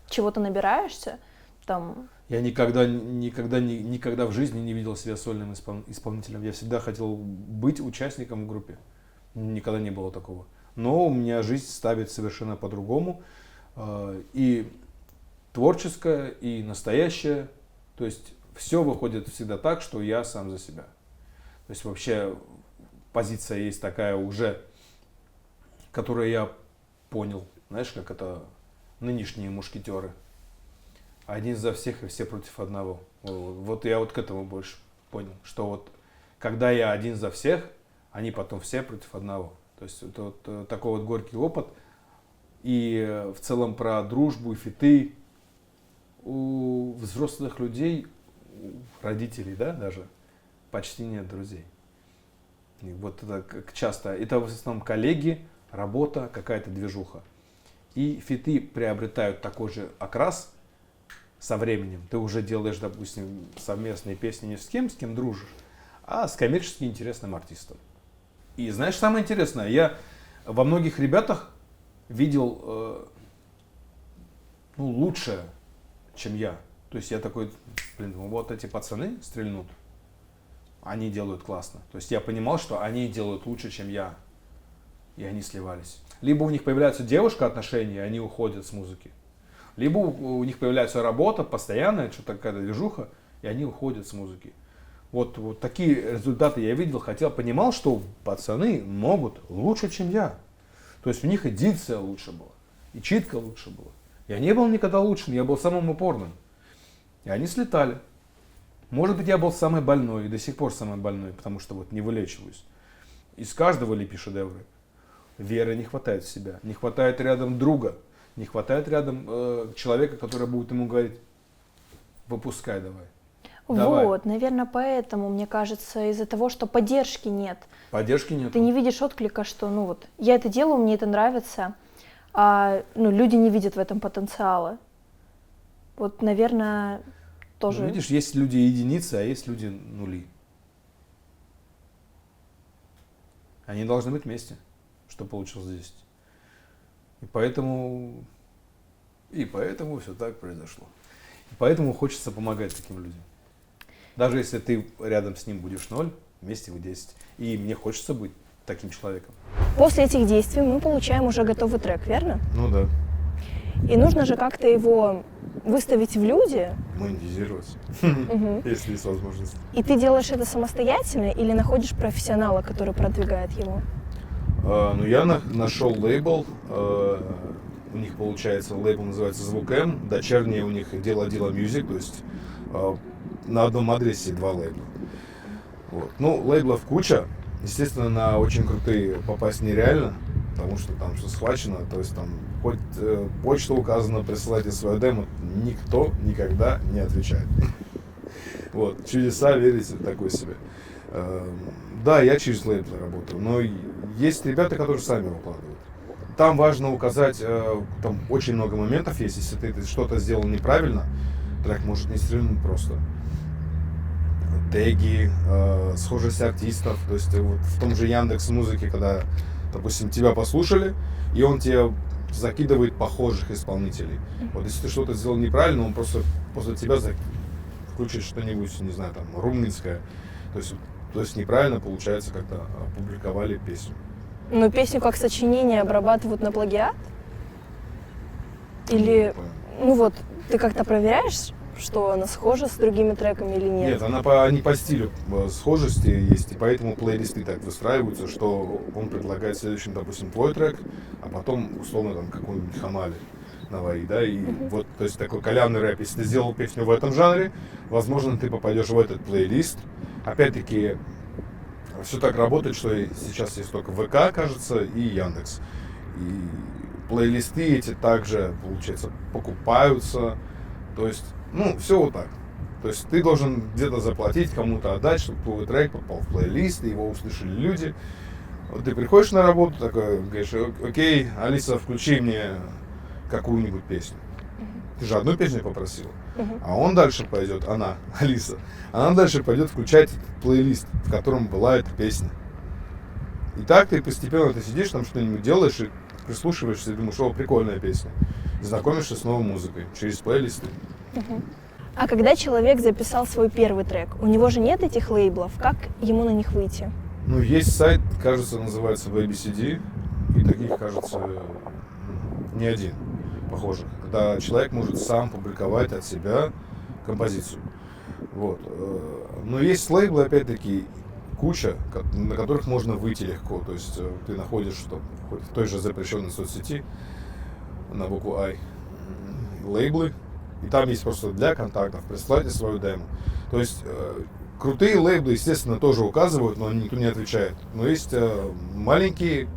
чего-то набираешься? Там... Я никогда в жизни не видел себя сольным исполнителем. Я всегда хотел быть участником в группе. Никогда не было такого. Но у меня жизнь ставит совершенно по-другому. И творческое, и настоящее. То есть все выходит всегда так, что я сам за себя. То есть вообще позиция есть такая уже, которую я понял. Знаешь, как это нынешние мушкетеры. Один за всех и все против одного. Вот я вот к этому больше понял. Что вот когда я один за всех, они потом все против одного. То есть это вот такой вот горький опыт. И в целом про дружбу и фиты у взрослых людей, у родителей, да, даже почти нет друзей. И вот это как часто. Это в основном коллеги, работа, какая-то движуха. И фиты приобретают такой же окрас со временем. Ты уже делаешь, допустим, совместные песни не с кем дружишь, а с коммерчески интересным артистом. И знаешь, самое интересное, я во многих ребятах видел лучшее, чем я. То есть я такой, вот эти пацаны стрельнут, они делают классно. То есть я понимал, что они делают лучше, чем я. И они сливались. Либо у них появляется девушка, отношения, и они уходят с музыки. Либо у них появляется работа постоянная, что-то какая-то движуха, и они уходят с музыки. Вот такие результаты я видел, хотя понимал, что пацаны могут лучше, чем я. То есть у них и дикция лучше была, и читка лучше была. Я не был никогда лучшим, я был самым упорным. И они слетали. Может быть, я был самый больной, и до сих пор самый больной, потому что вот не вылечиваюсь. Из каждого лепи шедевры. Веры не хватает в себя, не хватает рядом друга, Не хватает рядом человека, который будет ему говорить, выпускай давай. Давай. Вот, наверное, поэтому, мне кажется, из-за того, что поддержки нет. Поддержки нет. Ты не видишь отклика, что, ну вот, я это делаю, мне это нравится, а ну, люди не видят в этом потенциала. Вот, наверное, тоже... Ну, видишь, есть люди единицы, а есть люди нули. Они должны быть вместе, что получилось здесь. И поэтому все так произошло. И поэтому хочется помогать таким людям. Даже если ты рядом с ним будешь 0, вместе вы 10. И мне хочется быть таким человеком. После этих действий мы получаем уже готовый трек, верно? Ну да. И нужно же как-то его выставить в люди. Монетизировать, Мгм. если есть возможность. И ты делаешь это самостоятельно или находишь профессионала, который продвигает его? Ну, я нашел лейбл. У них, получается, лейбл называется Звук М. Дочернее у них Дело Music, то есть на одном адресе 2 лейбла. Вот. Ну, лейблов куча. Естественно, на очень крутые попасть нереально, потому что там все схвачено. То есть там хоть почта указана, присылайте свое демо, никто никогда не отвечает. Вот. Чудеса, верите, такой себе. Да, я через лейбл работаю, но есть ребята, которые сами выкладывают. Там важно указать, там очень много моментов есть, если ты что-то сделал неправильно, трек может не стрельнуть просто. Теги, схожесть артистов, то есть вот в том же Яндекс.Музыке, когда, допустим, тебя послушали, и он тебе закидывает похожих исполнителей. Вот если ты что-то сделал неправильно, он просто после тебя включит что-нибудь, не знаю, там, румынское. То есть неправильно, получается, как-то опубликовали песню. Но песню как сочинение обрабатывают на плагиат? Или, ну вот, ты как-то проверяешь, что она схожа с другими треками или нет? Нет, они по стилю схожести есть, и поэтому плейлисты так выстраиваются, что он предлагает следующим, допустим, твой трек, а потом, условно, там, какой-нибудь Хамали навари, да, и вот, то есть такой кальянный рэп. Если ты сделал песню в этом жанре, возможно, ты попадешь в этот плейлист. Опять-таки, все так работает, что сейчас есть только ВК, кажется, и Яндекс. И плейлисты эти также, получается, покупаются. То есть, ну, все вот так. То есть ты должен где-то заплатить, кому-то отдать, чтобы твой трек попал в плейлист, и его услышали люди. Вот ты приходишь на работу, такой, говоришь, окей, Алиса, включи мне какую-нибудь песню. Ты же одну песню попросила. А он дальше пойдет, Алиса, она дальше пойдет включать плейлист, в котором была эта песня. И так ты постепенно сидишь, там что-нибудь делаешь и прислушиваешься и думаешь, о, прикольная песня. И знакомишься с новой музыкой через плейлисты. А когда человек записал свой первый трек, у него же нет этих лейблов, как ему на них выйти? Ну, есть сайт, кажется, называется BabyCD, и таких, кажется, не один похожих, когда человек может сам публиковать от себя композицию. Вот. Но есть лейблы, опять-таки, куча, на которых можно выйти легко. То есть ты находишь, что хоть в той же запрещенной соцсети на букву I лейблы, и там есть просто для контактов, присылайте свою демо. То есть крутые лейблы, естественно, тоже указывают, но никто не отвечает. Но есть маленькие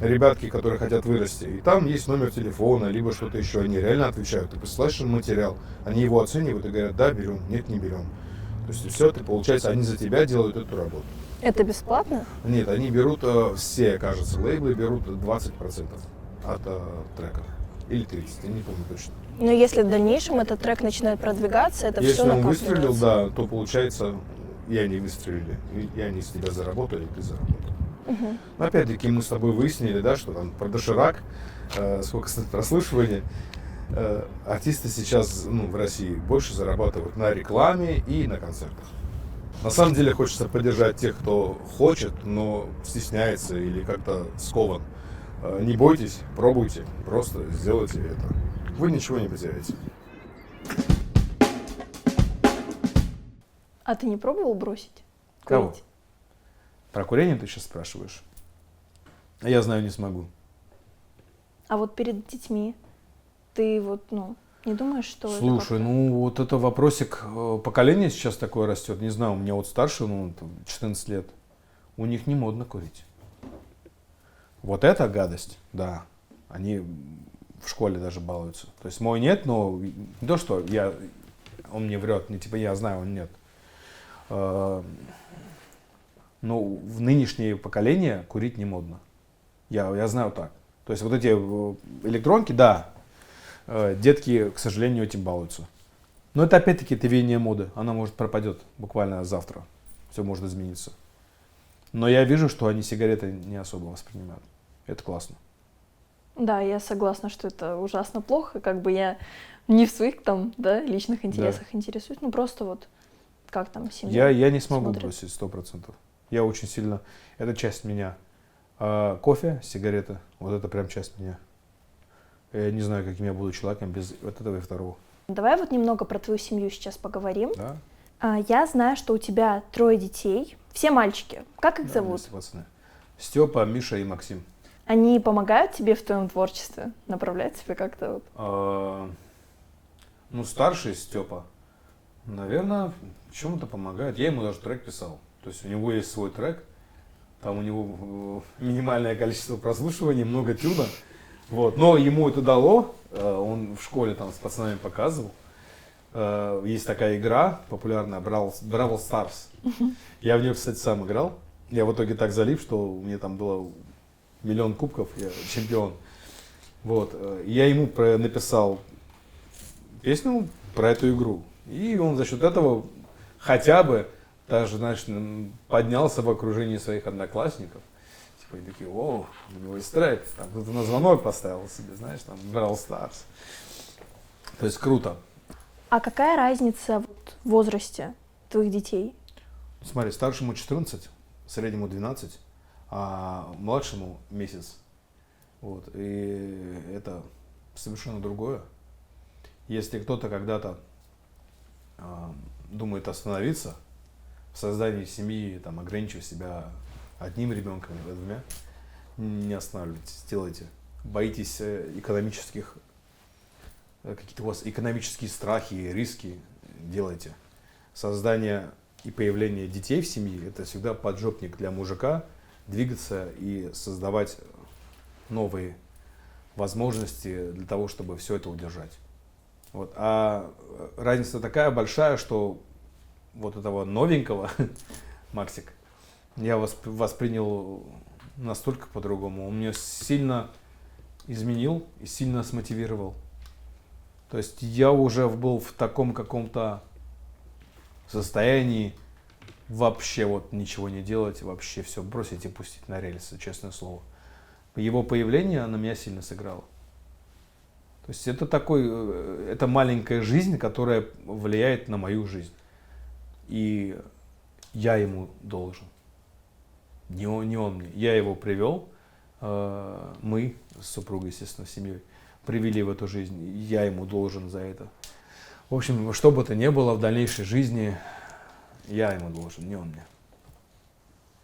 ребятки, которые хотят вырасти, и там есть номер телефона, либо что-то еще, они реально отвечают. Ты присылаешь им материал, они его оценивают и говорят, да, берем, нет, не берем. То есть и все, ты, получается, они за тебя делают эту работу. Это бесплатно? Нет, они берут, все, кажется, лейблы берут 20% от трека. Или 30, я не помню точно. Но если в дальнейшем этот трек начинает продвигаться, это Если все он выстрелил, да, то получается, и они выстрелили, и они с тебя заработали, и ты заработал. Но опять-таки мы с тобой выяснили, да, что там про доширак, сколько стоит прослушивания, артисты сейчас, в России больше зарабатывают на рекламе и на концертах. На самом деле хочется поддержать тех, кто хочет, но стесняется или как-то скован. Не бойтесь, пробуйте, просто сделайте это. Вы ничего не потеряете. А ты не пробовал бросить? Кого? Курить? Про курение ты сейчас спрашиваешь? Я знаю, не смогу. А вот перед детьми ты не думаешь, что это Слушай, как-то- вот это вопросик, поколение сейчас такое растет, не знаю, у меня вот старше, 14 лет, у них не модно курить. Вот эта гадость, да, они в школе даже балуются. То есть мой нет, но не то, что он мне врет, не типа я знаю, он нет. Но в нынешнее поколение курить не модно. Я знаю так. То есть вот эти электронки, да, детки, к сожалению, этим балуются. Но это опять-таки это веяние моды. Она может пропадет буквально завтра. Все может измениться. Но я вижу, что они сигареты не особо воспринимают. Это классно. Да, я согласна, что это ужасно плохо. Как бы я не в своих там, да, личных интересах интересуюсь. Ну просто вот как там семья Я не смогу смотрит. бросить 100%. Я очень сильно... Это часть меня. А кофе, сигареты, вот это прям часть меня. Я не знаю, каким я буду человеком без вот этого и второго. Давай вот немного про твою семью сейчас поговорим. Да? Я знаю, что у тебя 3 детей. Все мальчики. Как их Да, зовут? есть пацаны. Степа, Миша и Максим. Они помогают тебе в твоем творчестве? Направляют тебя как-то вот? Ну, старший Степа, наверное, чему-то помогает. Я ему даже трек писал. То есть у него есть свой трек. Там у него минимальное количество прослушиваний, много тюна. Вот. Но ему это дало. Он в школе там с пацанами показывал. Есть такая игра популярная, Бравл Старс. Я в нее, кстати, сам играл. Я в итоге так залип, что у меня там было 1 000 000 кубков, я чемпион. Вот. Я ему написал песню про эту игру. И он за счет этого хотя бы даже, значит, поднялся в окружении своих одноклассников. Типа, они такие, о, у него есть трек. Там кто-то на звонок поставил себе, знаешь, там, Бравл Старс. То есть круто. А какая разница вот в возрасте твоих детей? Смотри, старшему 14, среднему 12, а младшему месяц. Вот. И это совершенно другое. Если кто-то когда-то думает остановиться в создании семьи, там, ограничив себя одним ребенком или 2, не останавливайтесь, делайте. Боитесь экономических, какие-то у вас экономические страхи, риски, делайте. Soздание и появление детей в семье – это всегда поджопник для мужика двигаться и создавать новые возможности для того, чтобы все это удержать. Вот. А разница такая большая, что вот этого новенького, Максик, я воспринял настолько по-другому. Он меня сильно изменил и сильно смотивировал. То есть я уже был в таком каком-то состоянии вообще вот ничего не делать, вообще все бросить и пустить на рельсы, честное слово. Его появление на меня сильно сыграло. То есть это это маленькая жизнь, которая влияет на мою жизнь. И я ему должен. Не он мне. Я его привел, мы с супругой, естественно, семьей, привели в эту жизнь. Я ему должен за это. В общем, что бы то ни было в дальнейшей жизни, я ему должен, не он мне.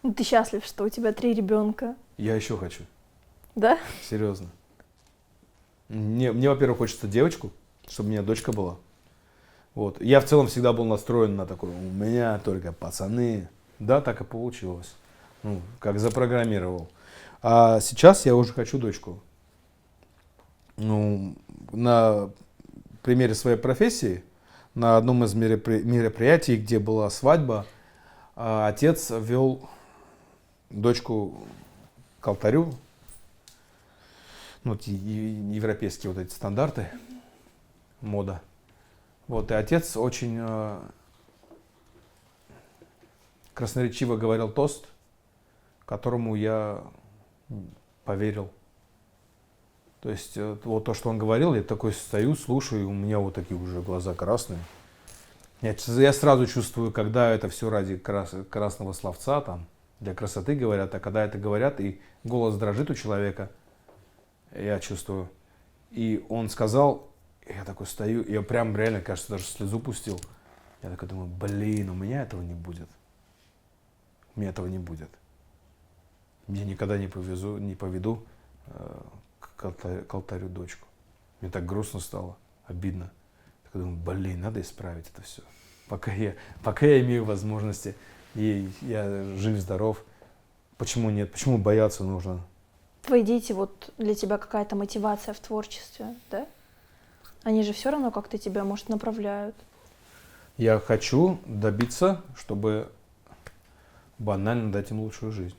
Ну, ты счастлив, что у тебя 3 ребенка, Я еще хочу. да? Серьезно. Мне, во-первых, хочется девочку, чтобы у меня дочка была. Вот. Я в целом всегда был настроен на такой, у меня только пацаны. Да, так и получилось. Ну, как запрограммировал. А сейчас я уже хочу дочку. Ну, на примере своей профессии, на одном из мероприятий, где была свадьба, отец вел дочку к алтарю. Ну, европейские вот эти стандарты, мода. Вот, и отец очень красноречиво говорил тост, которому я поверил. То есть вот то, что он говорил, я такой стою, слушаю, и у меня вот такие уже глаза красные. Я сразу чувствую, когда это все ради красного словца, там, для красоты говорят, а когда это говорят, и голос дрожит у человека, я чувствую. И он сказал, я такой стою, я прям реально, кажется, даже слезу пустил. Я такой думаю, блин, у меня этого не будет. У меня этого не будет. Я никогда не поведу к алтарю дочку. Мне так грустно стало, обидно. Так думаю, блин, надо исправить это все. Пока я имею возможности, и я жив, здоров, почему нет? Почему бояться нужно? твои дети, вот для тебя какая-то мотивация в творчестве, да? Они же все равно как-то тебя, может, направляют. Я хочу добиться, чтобы банально дать им лучшую жизнь.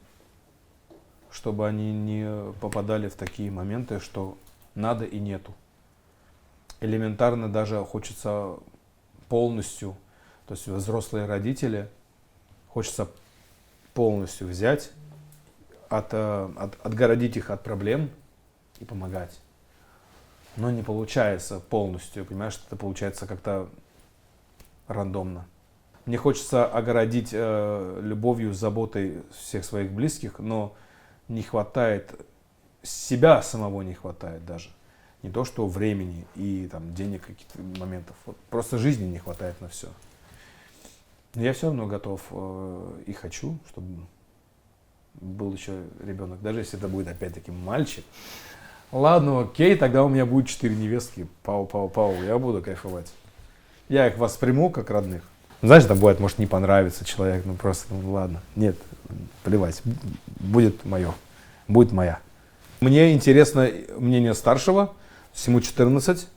Чтобы они не попадали в такие моменты, что надо и нету. Элементарно даже хочется полностью, то есть взрослые родители, хочется полностью взять, отгородить их от проблем и помогать. Но не получается полностью, понимаешь, это получается как-то рандомно. Мне хочется огородить любовью, заботой всех своих близких, но не хватает, себя самого не хватает даже. Не то, что времени и там, денег, каких-то моментов. Вот, просто жизни не хватает на все. Но я все равно готов и хочу, чтобы был еще ребенок. Даже если это будет опять-таки мальчик. Ладно, окей, тогда у меня будет 4 невестки. Пау, я буду кайфовать. Я их восприму как родных. Знаешь, там бывает, может не понравится человек, ну просто, ну ладно. Нет, плевать, будет мое, будет моя. Мне интересно мнение старшего, ему 14,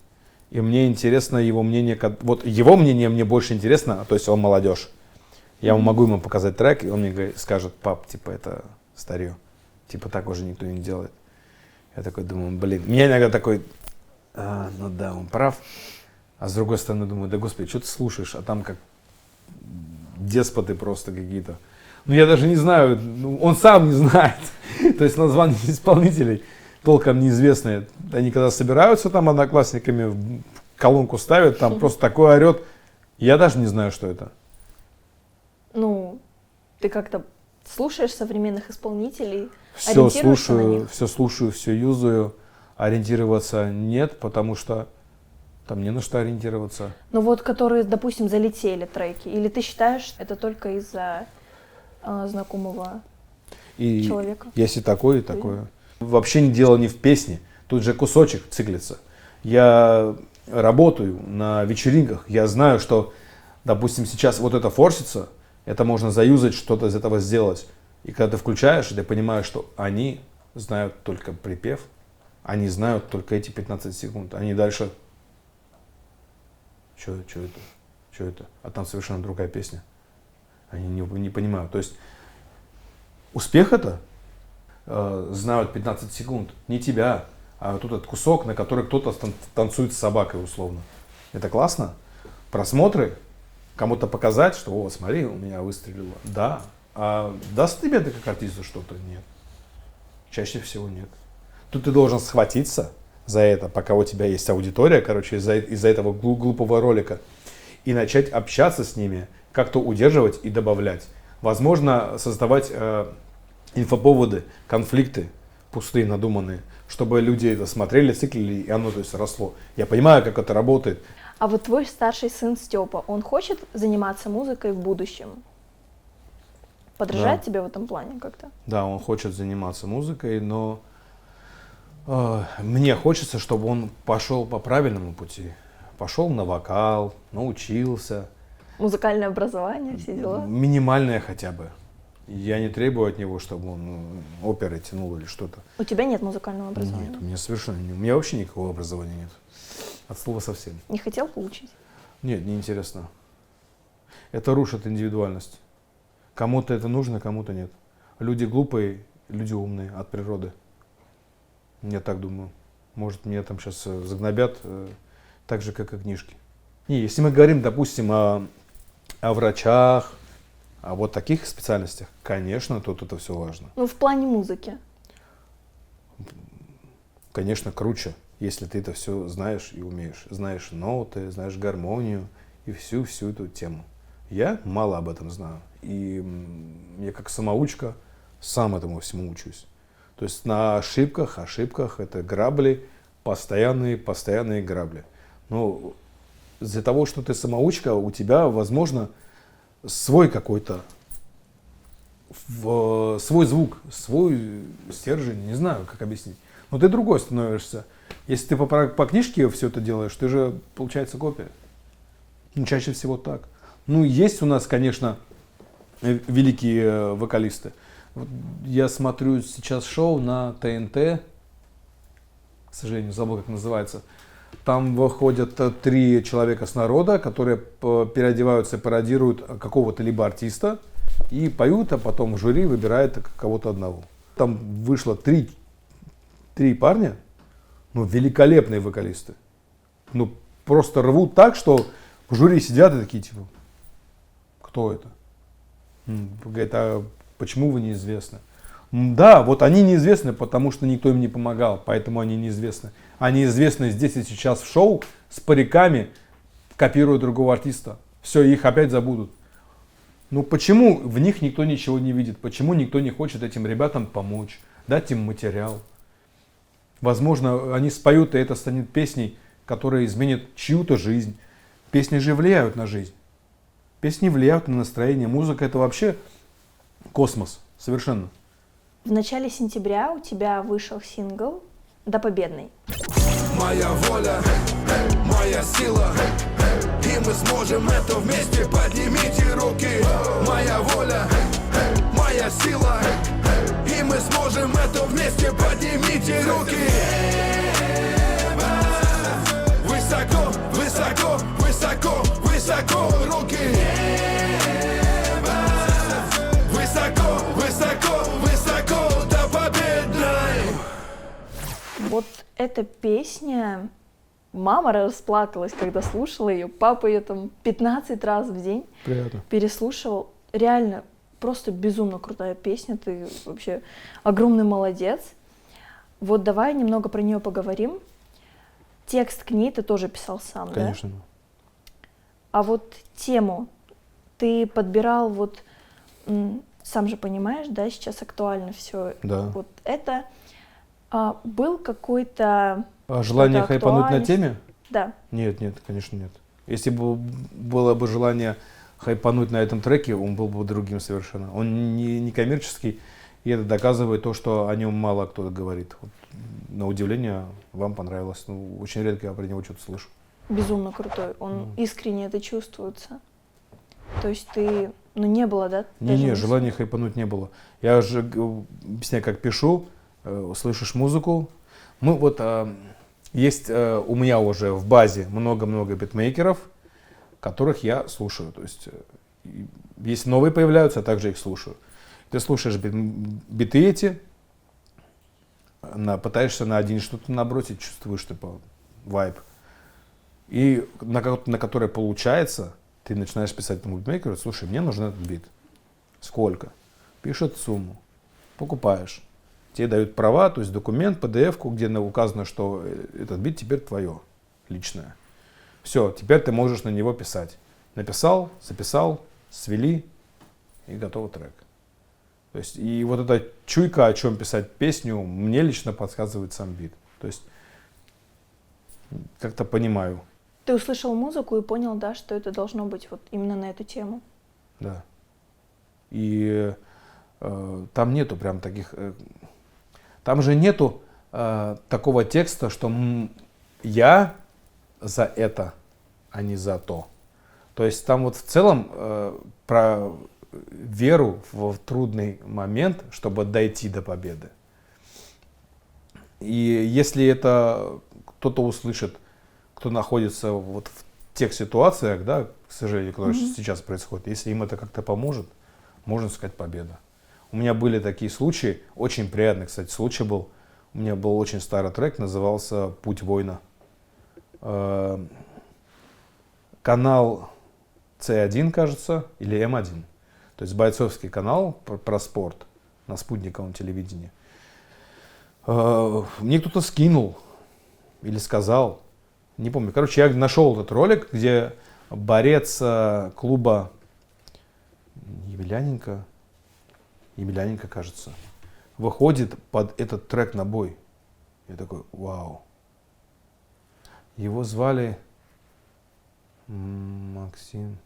и мне интересно его мнение, вот его мнение мне больше интересно, то есть он молодежь. Я могу ему показать трек, и он мне скажет: пап, типа это старье, типа так уже никто не делает. Я такой думаю, блин, меня иногда такой, ну да, он прав. А с другой стороны думаю, да господи, что ты слушаешь, а там как деспоты просто какие-то. Ну я даже не знаю, ну, он сам не знает. То есть названия исполнителей толком неизвестные. Они когда собираются там одноклассниками, в колонку ставят, там просто такой орет. Я даже не знаю, что это. Ну, ты как-то слушаешь современных исполнителей, Все ориентируешься на слушаю, них? все юзаю. Ориентироваться нет, потому что там не на что ориентироваться. Ну вот, которые, допустим, залетели треки, или ты считаешь, это только из-за знакомого И человека? есть и такое, и такое. Вообще дело не в песне. Тут же кусочек циклится. Я работаю на вечеринках. Я знаю, что, допустим, сейчас вот это форсится. Это можно заюзать, что-то из этого сделать. И когда ты включаешь, ты понимаешь, что они знают только припев. Они знают только эти 15 секунд. Они дальше... Что это? А там совершенно другая песня. Они не понимают. То есть успех это знают 15 секунд. Не тебя, а вот этот кусок, на который кто-то танцует с собакой условно. Это классно. Просмотры, кому-то показать, что, о, смотри, у меня выстрелило. Да. А даст тебе это как артисту что-то? Нет. Чаще всего нет. Тут ты должен схватиться за это, пока у тебя есть аудитория, короче, из-за этого глупого ролика, и начать общаться с ними, как-то удерживать и добавлять. Возможно, создавать инфоповоды, конфликты пустые, надуманные, чтобы люди это смотрели, циклили, и оно, то есть, росло. Я понимаю, как это работает. А вот твой старший сын Степа, он хочет заниматься музыкой в будущем? Подражает тебе в этом плане как-то? Да, он хочет заниматься музыкой, но мне хочется, чтобы он пошел по правильному пути. Пошел на вокал, научился. Музыкальное образование, все дела? Минимальное хотя бы. Я не требую от него, чтобы он оперы тянул или что-то. У тебя нет музыкального образования? Нет, у меня совершенно нет. У меня вообще никакого образования нет. От слова совсем. Не хотел получить? Нет, неинтересно. Это рушит индивидуальность. Кому-то это нужно, кому-то нет. Люди глупые, люди умные от природы. Я так думаю. Может, меня там сейчас загнобят так же, как и книжки. Не, если мы говорим, допустим, о врачах, о вот таких специальностях, конечно, тут это все важно. Ну, в плане музыки. Конечно, круче, если ты это все знаешь и умеешь. Знаешь ноты, знаешь гармонию и всю эту тему. Я мало об этом знаю. И я как самоучка сам этому всему учусь. То есть на ошибках, это грабли, постоянные грабли. Но из-за того, что ты самоучка, у тебя, возможно, свой какой-то, свой звук, свой стержень, не знаю, как объяснить. Но ты другой становишься. Если ты по книжке все это делаешь, ты же, получается, копия. Ну, чаще всего так. Ну, есть у нас, конечно, великие вокалисты. Вот я смотрю сейчас шоу на ТНТ, к сожалению, забыл, как называется. Там выходят 3 человека с народа, которые переодеваются и пародируют какого-то либо артиста и поют, а потом жюри выбирает кого-то одного. Там вышло 3 парня, ну, великолепные вокалисты. Ну, просто рвут так, что в жюри сидят и такие, типа, кто это? Говорит, а почему вы неизвестны? Да, вот они неизвестны, потому что никто им не помогал, поэтому они неизвестны. Они известны здесь и сейчас в шоу с париками, копируя другого артиста. Все, их опять забудут. Ну почему в них никто ничего не видит? Почему никто не хочет этим ребятам помочь, дать им материал? Возможно, они споют, и это станет песней, которая изменит чью-то жизнь. Песни же влияют на жизнь. Песни влияют на настроение. Музыка — это вообще космос. Совершенно. В начале сентября у тебя вышел сингл «Допобедный». Моя воля, моя сила, и мы сможем это вместе, поднимите руки. Моя воля, моя сила, и мы сможем это вместе, поднимите руки. Высоко, высоко, высоко, высоко руки. Высоко, высоко, высоко, до победной. Вот эта песня, мама расплакалась, когда слушала ее, папа ее там 15 раз в день Приятно. переслушивал. Реально, просто безумно крутая песня, ты вообще огромный молодец. Вот давай немного про нее поговорим. Текст к ней ты тоже писал сам, Конечно. да? А вот тему ты подбирал вот, сам же понимаешь, да, сейчас актуально все Да. вот это. Был какой-то... Желание какая-то хайпануть на актуальность? теме? Да. Нет, конечно, нет. Если бы было бы желание хайпануть на этом треке, он был бы другим совершенно. Он не коммерческий, и это доказывает то, что о нем мало кто говорит. Вот, на удивление, вам понравилось. Ну, очень редко я про него что-то слышу. Безумно крутой. Он искренне это чувствуется. То есть ты... Ну, не было, да? Не, желания хайпануть не было. Я же объясняю, как пишу, слышишь музыку. Мы вот... Есть у меня уже в базе много-много битмейкеров, которых я слушаю. То есть если новые появляются, я также их слушаю. Ты слушаешь биты эти, пытаешься на один что-то набросить, чувствуешь типа вайб. И на который получается, ты начинаешь писать этому битмейкеру: слушай, мне нужен этот бит. Сколько? Пишет сумму. Покупаешь. Тебе дают права, то есть документ, PDF-ку, где указано, что этот бит теперь твое, личное. Все, теперь ты можешь на него писать. Написал, записал, свели, и готовый трек. То есть, и вот эта чуйка, о чем писать песню, мне лично подсказывает сам бит. То есть, как-то понимаю. Ты услышал музыку и понял, да, что это должно быть вот именно на эту тему. Да. И там нету прям таких... Там же нету такого текста, что я за это, а не за то. То есть там вот в целом про веру в трудный момент, чтобы дойти до победы. И если это кто-то услышит, кто находится вот в тех ситуациях, да, к сожалению, которые сейчас происходят, если им это как-то поможет, можно сказать победа. У меня были такие случаи, очень приятный, кстати, случай был. У меня был очень старый трек, назывался «Путь воина». Канал C1, кажется, или М1. То есть бойцовский канал про спорт на спутниковом телевидении. Мне кто-то скинул или сказал, не помню. Короче, я нашел этот ролик, где борец клуба Емельяненко, кажется, выходит под этот трек на бой. Я такой: вау. Его звали Максим.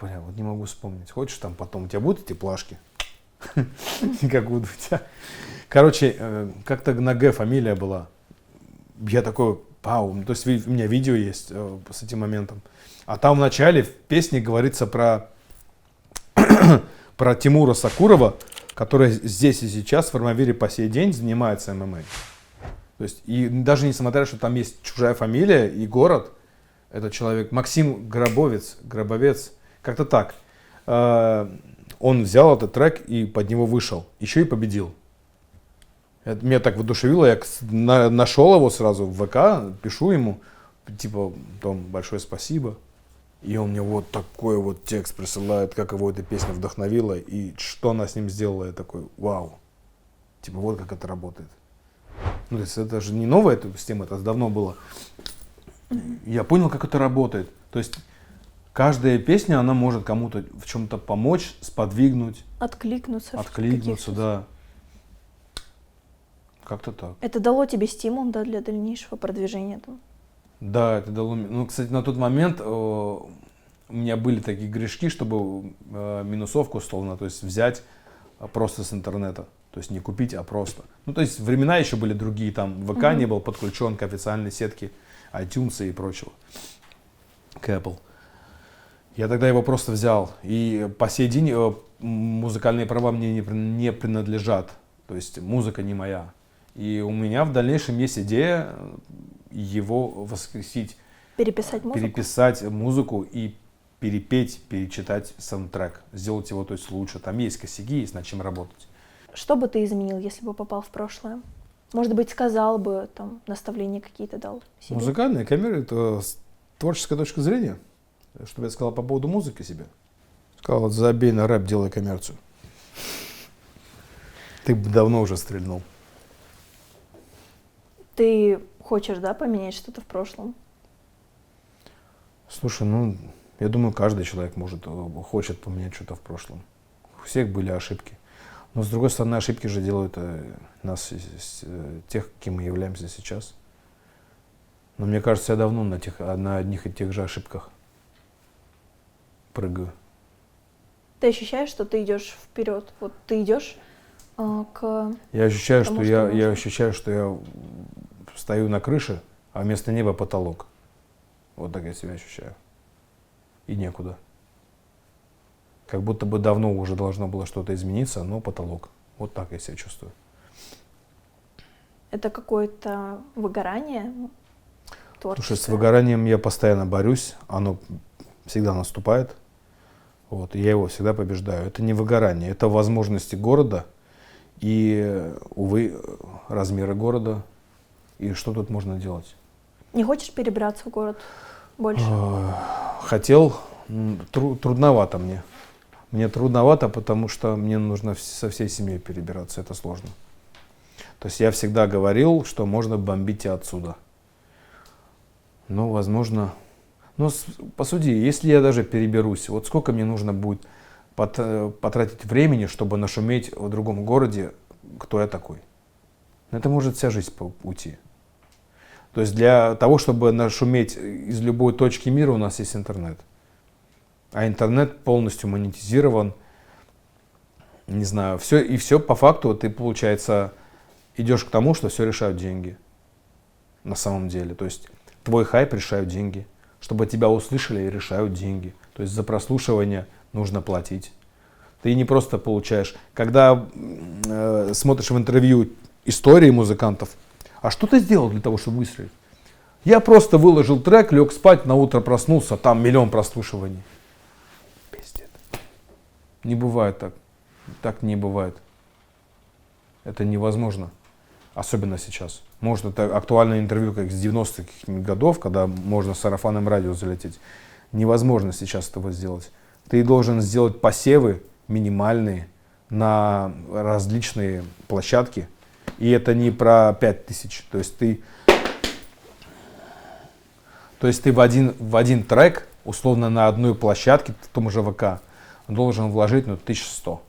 Бля, вот не могу вспомнить. Хочешь, там потом у тебя будут эти плашки? Как будут у тебя? Короче, как-то на Г фамилия была. Я такой: вау. То есть у меня видео есть с этим моментом. А там в начале в песне говорится про Тимура Сакурова, которая здесь и сейчас в Армавире по сей день занимается ММА. То есть, и даже несмотря, что там есть чужая фамилия и город, этот человек, Максим Гробовец, как-то так. Он взял этот трек и под него вышел. Еще и победил. Это меня так воодушевило. Я нашел его сразу в ВК, пишу ему, типа, Том, большое спасибо. И он мне вот такой вот текст присылает, как его эта песня вдохновила, и что она с ним сделала. Я такой, вау. Типа, вот как это работает. Ну, то есть это же не новая эта система, это давно было. Я понял, как это работает. То есть каждая песня, она может кому-то в чем-то помочь, сподвигнуть. Откликнуться. Да. Как-то так. Это дало тебе стимул, да, для дальнейшего продвижения там? Да, это дало. Ну, кстати, на тот момент у меня были такие грешки, чтобы минусовку условно, то есть взять просто с интернета. То есть не купить, а просто. Ну, то есть времена еще были другие, там ВК не был подключен к официальной сетке iTunes и прочего, к Apple. Я тогда его просто взял. И по сей день музыкальные права мне не принадлежат. То есть музыка не моя. И у меня в дальнейшем есть идея его воскресить. Переписать музыку и перепеть, перечитать саундтрек. Сделать его, то есть, лучше. Там есть косяки, есть над чем работать. Что бы ты изменил, если бы попал в прошлое? Может быть, сказал бы, там, наставления какие-то дал себе? Музыкальная камера — это творческая точка зрения. Что бы я сказал по поводу музыки себе? Сказал, вот забей на рэп, делай коммерцию. Ты бы давно уже стрельнул. Ты хочешь, да, поменять что-то в прошлом? Слушай, ну, я думаю, каждый человек хочет поменять что-то в прошлом. У всех были ошибки. Но, с другой стороны, ошибки же делают нас, тех, кем мы являемся сейчас. Но мне кажется, я давно на одних и тех же ошибках прыгаю. Ты ощущаешь, что ты идешь вперед? Вот ты идешь к... Я ощущаю, что я стою на крыше, а вместо неба потолок. Вот так я себя ощущаю. И некуда. Как будто бы давно уже должно было что-то измениться, но потолок. Вот так я себя чувствую. Это какое-то выгорание творческое? Слушай, с выгоранием я постоянно борюсь. Оно всегда наступает. Вот, и я его всегда побеждаю. Это не выгорание, это возможности города и, увы, размеры города. И что тут можно делать? Не хочешь перебраться в город больше? Хотел. Трудновато мне. Мне трудновато, потому что мне нужно со всей семьей перебираться. Это сложно. То есть я всегда говорил, что можно бомбить и отсюда. Но, возможно... Но, посуди, если я даже переберусь, вот сколько мне нужно будет потратить времени, чтобы нашуметь в другом городе, кто я такой? Это может вся жизнь уйти. То есть для того, чтобы нашуметь из любой точки мира, у нас есть интернет. А интернет полностью монетизирован. Не знаю, все по факту ты, получается, идешь к тому, что все решают деньги. На самом деле. То есть твой хайп решают деньги. Чтобы тебя услышали, решают деньги. То есть за прослушивание нужно платить. Ты не просто получаешь. Когда смотришь в интервью истории музыкантов, а что ты сделал для того, чтобы выстрелить? Я просто выложил трек, лег спать, на утро проснулся, там 1 000 000 прослушиваний. Пиздец. Не бывает так. Так не бывает. Это невозможно. Особенно сейчас. Может, это актуальное интервью, как с 90-х годов, когда можно с сарафанным радио залететь. Невозможно сейчас этого сделать. Ты должен сделать посевы минимальные на различные площадки. И это не про 5000. То есть ты в один трек, условно на одной площадке, в том же ВК, должен вложить 1100.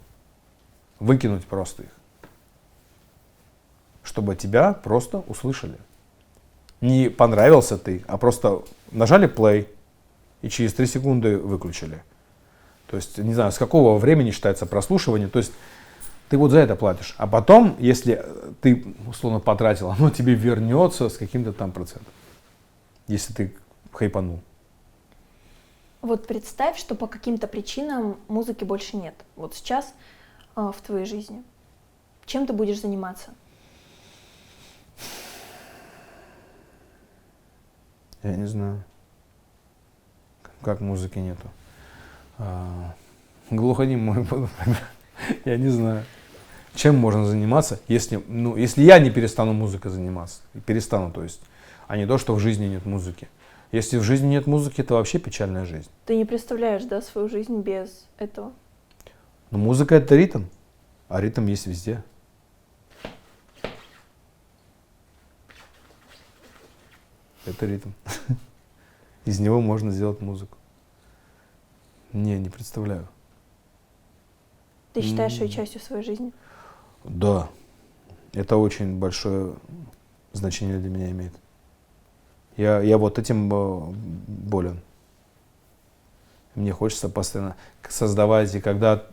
Выкинуть просто их. Чтобы тебя просто услышали. Не понравился ты, а просто нажали play и через 3 секунды выключили. То есть, не знаю, с какого времени считается прослушивание. То есть ты вот за это платишь. А потом, если ты условно потратил, оно тебе вернется с каким-то там процентом. Если ты хайпанул. Вот представь, что по каким-то причинам музыки больше нет. Вот сейчас в твоей жизни? Чем ты будешь заниматься? Я не знаю. Как музыки нету. Глухонем мой буду. Я не знаю. Чем можно заниматься, если я не перестану музыкой заниматься? Перестану, то есть. А не то, что в жизни нет музыки. Если в жизни нет музыки, это вообще печальная жизнь. Ты не представляешь, да, свою жизнь без этого? Но музыка — это ритм, а ритм есть везде. Это ритм. Из него можно сделать музыку. Не представляю. Ты считаешь ее частью своей жизни? Да, это очень большое значение для меня имеет. Я вот этим болен. Мне хочется постоянно создавать, и когда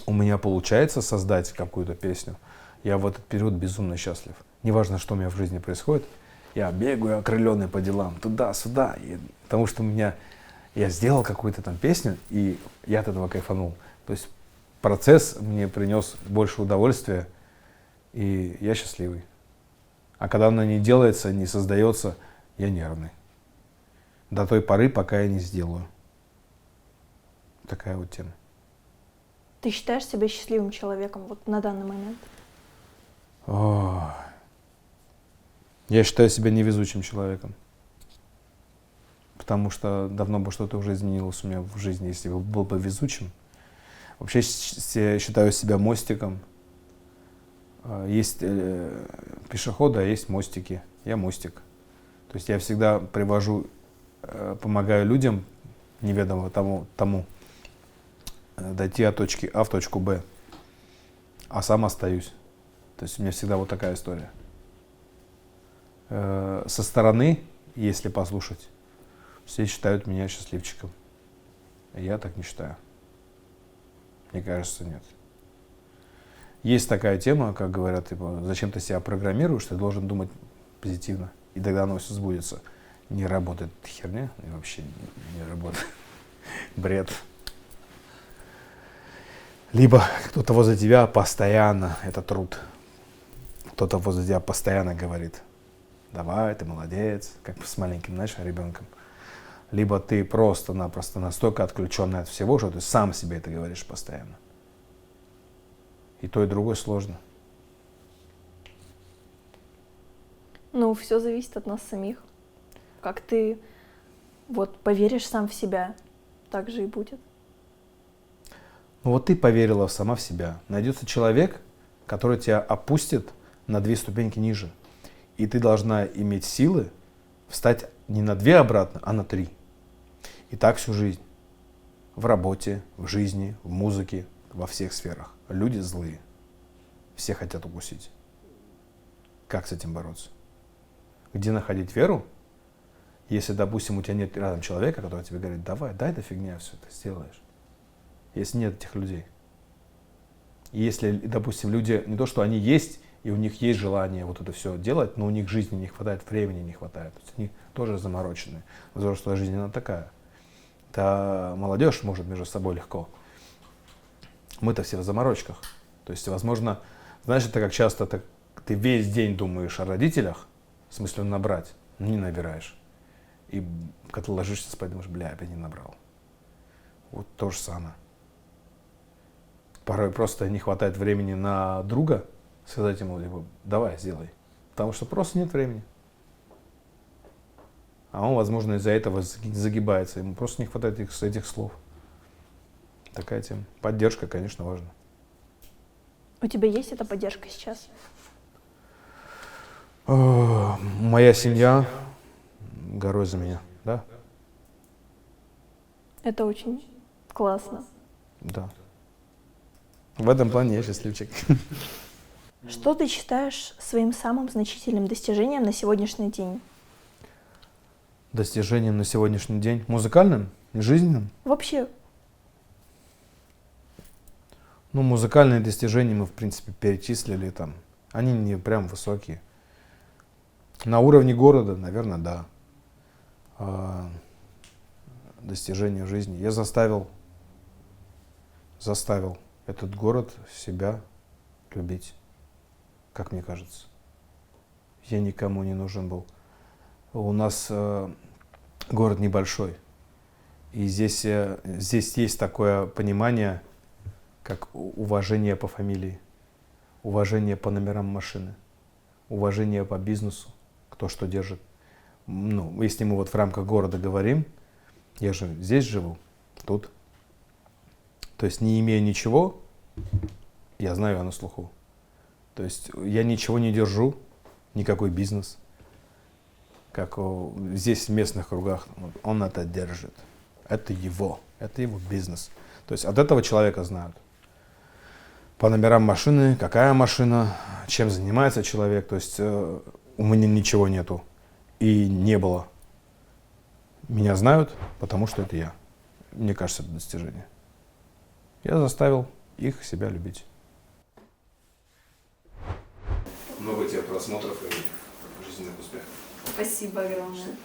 у меня получается создать какую-то песню, я в этот период безумно счастлив. Неважно, что у меня в жизни происходит, я бегаю окрыленный по делам, туда-сюда, потому что я сделал какую-то там песню, и я от этого кайфанул. То есть процесс мне принес больше удовольствия, и я счастливый. А когда она не делается, не создается, я нервный. До той поры, пока я не сделаю. Такая вот тема. Ты считаешь себя счастливым человеком вот на данный момент? Я считаю себя невезучим человеком. Потому что давно бы что-то уже изменилось у меня в жизни, если бы был бы везучим. Вообще считаю себя мостиком. Есть пешеходы, а есть мостики. Я мостик. То есть я всегда помогаю людям, неведомо тому, дойти от точки А в точку Б, а сам остаюсь. То есть у меня всегда вот такая история. Со стороны, если послушать, все считают меня счастливчиком. Я так не считаю. Мне кажется, нет. Есть такая тема, как говорят, типа, зачем ты себя программируешь, ты должен думать позитивно, и тогда оно все сбудется. Не работает эта херня, и вообще не работает. Бред. Либо кто-то возле тебя постоянно, это труд, кто-то возле тебя постоянно говорит, давай, ты молодец, как с маленьким, знаешь, ребенком. Либо ты просто-напросто настолько отключенный от всего, что ты сам себе это говоришь постоянно. И то, и другое сложно. Ну, все зависит от нас самих. Как ты вот поверишь сам в себя, так же и будет. Ну вот ты поверила сама в себя. Найдется человек, который тебя опустит на 2 ступеньки ниже. И ты должна иметь силы встать не на 2 обратно, а на 3. И так всю жизнь. В работе, в жизни, в музыке, во всех сферах. Люди злые. Все хотят укусить. Как с этим бороться? Где находить веру, если, допустим, у тебя нет рядом человека, который тебе говорит, давай, дай это фигня, все это сделаешь. Если нет этих людей. И если, допустим, люди, не то, что они есть, и у них есть желание вот это все делать, но у них жизни не хватает, времени не хватает. То есть они тоже замороченные. Взрослая жизнь, она такая. Да, молодежь может между собой легко. Мы-то все в заморочках. То есть, возможно, знаешь, это как часто ты весь день думаешь о родителях, в смысле набрать, но не набираешь. И когда ты ложишься спать, думаешь, бля, опять не набрал. Вот то же самое. Порой просто не хватает времени на друга, сказать ему, либо давай, сделай. Потому что просто нет времени. А он, возможно, из-за этого загибается. Ему просто не хватает этих слов. Такая тема. Поддержка, конечно, важна. У тебя есть эта поддержка сейчас? Моя семья горой за меня, да? Это очень классно. Да. В этом плане я счастливчик. Что ты считаешь своим самым значительным достижением на сегодняшний день? Достижением на сегодняшний день? Музыкальным? Жизненным? Вообще. Ну, музыкальные достижения мы, в принципе, перечислили там. Они не прям высокие. На уровне города, наверное, да. Достижения в жизни. Я заставил. этот город, себя любить, как мне кажется. Я никому не нужен был. У нас город небольшой, и здесь есть такое понимание, как уважение по фамилии, уважение по номерам машины, уважение по бизнесу, кто что держит. Ну, если мы вот в рамках города говорим, я же здесь живу, тут. То есть не имея ничего, я знаю, я на слуху. То есть я ничего не держу, никакой бизнес. Как здесь в местных кругах, он это держит. Это его бизнес. То есть от этого человека знают. По номерам машины, какая машина, чем занимается человек. То есть у меня ничего нету и не было. Меня знают, потому что это я. Мне кажется, это достижение. Я заставил их себя любить. Много тебе просмотров и жизненных успехов. Спасибо огромное.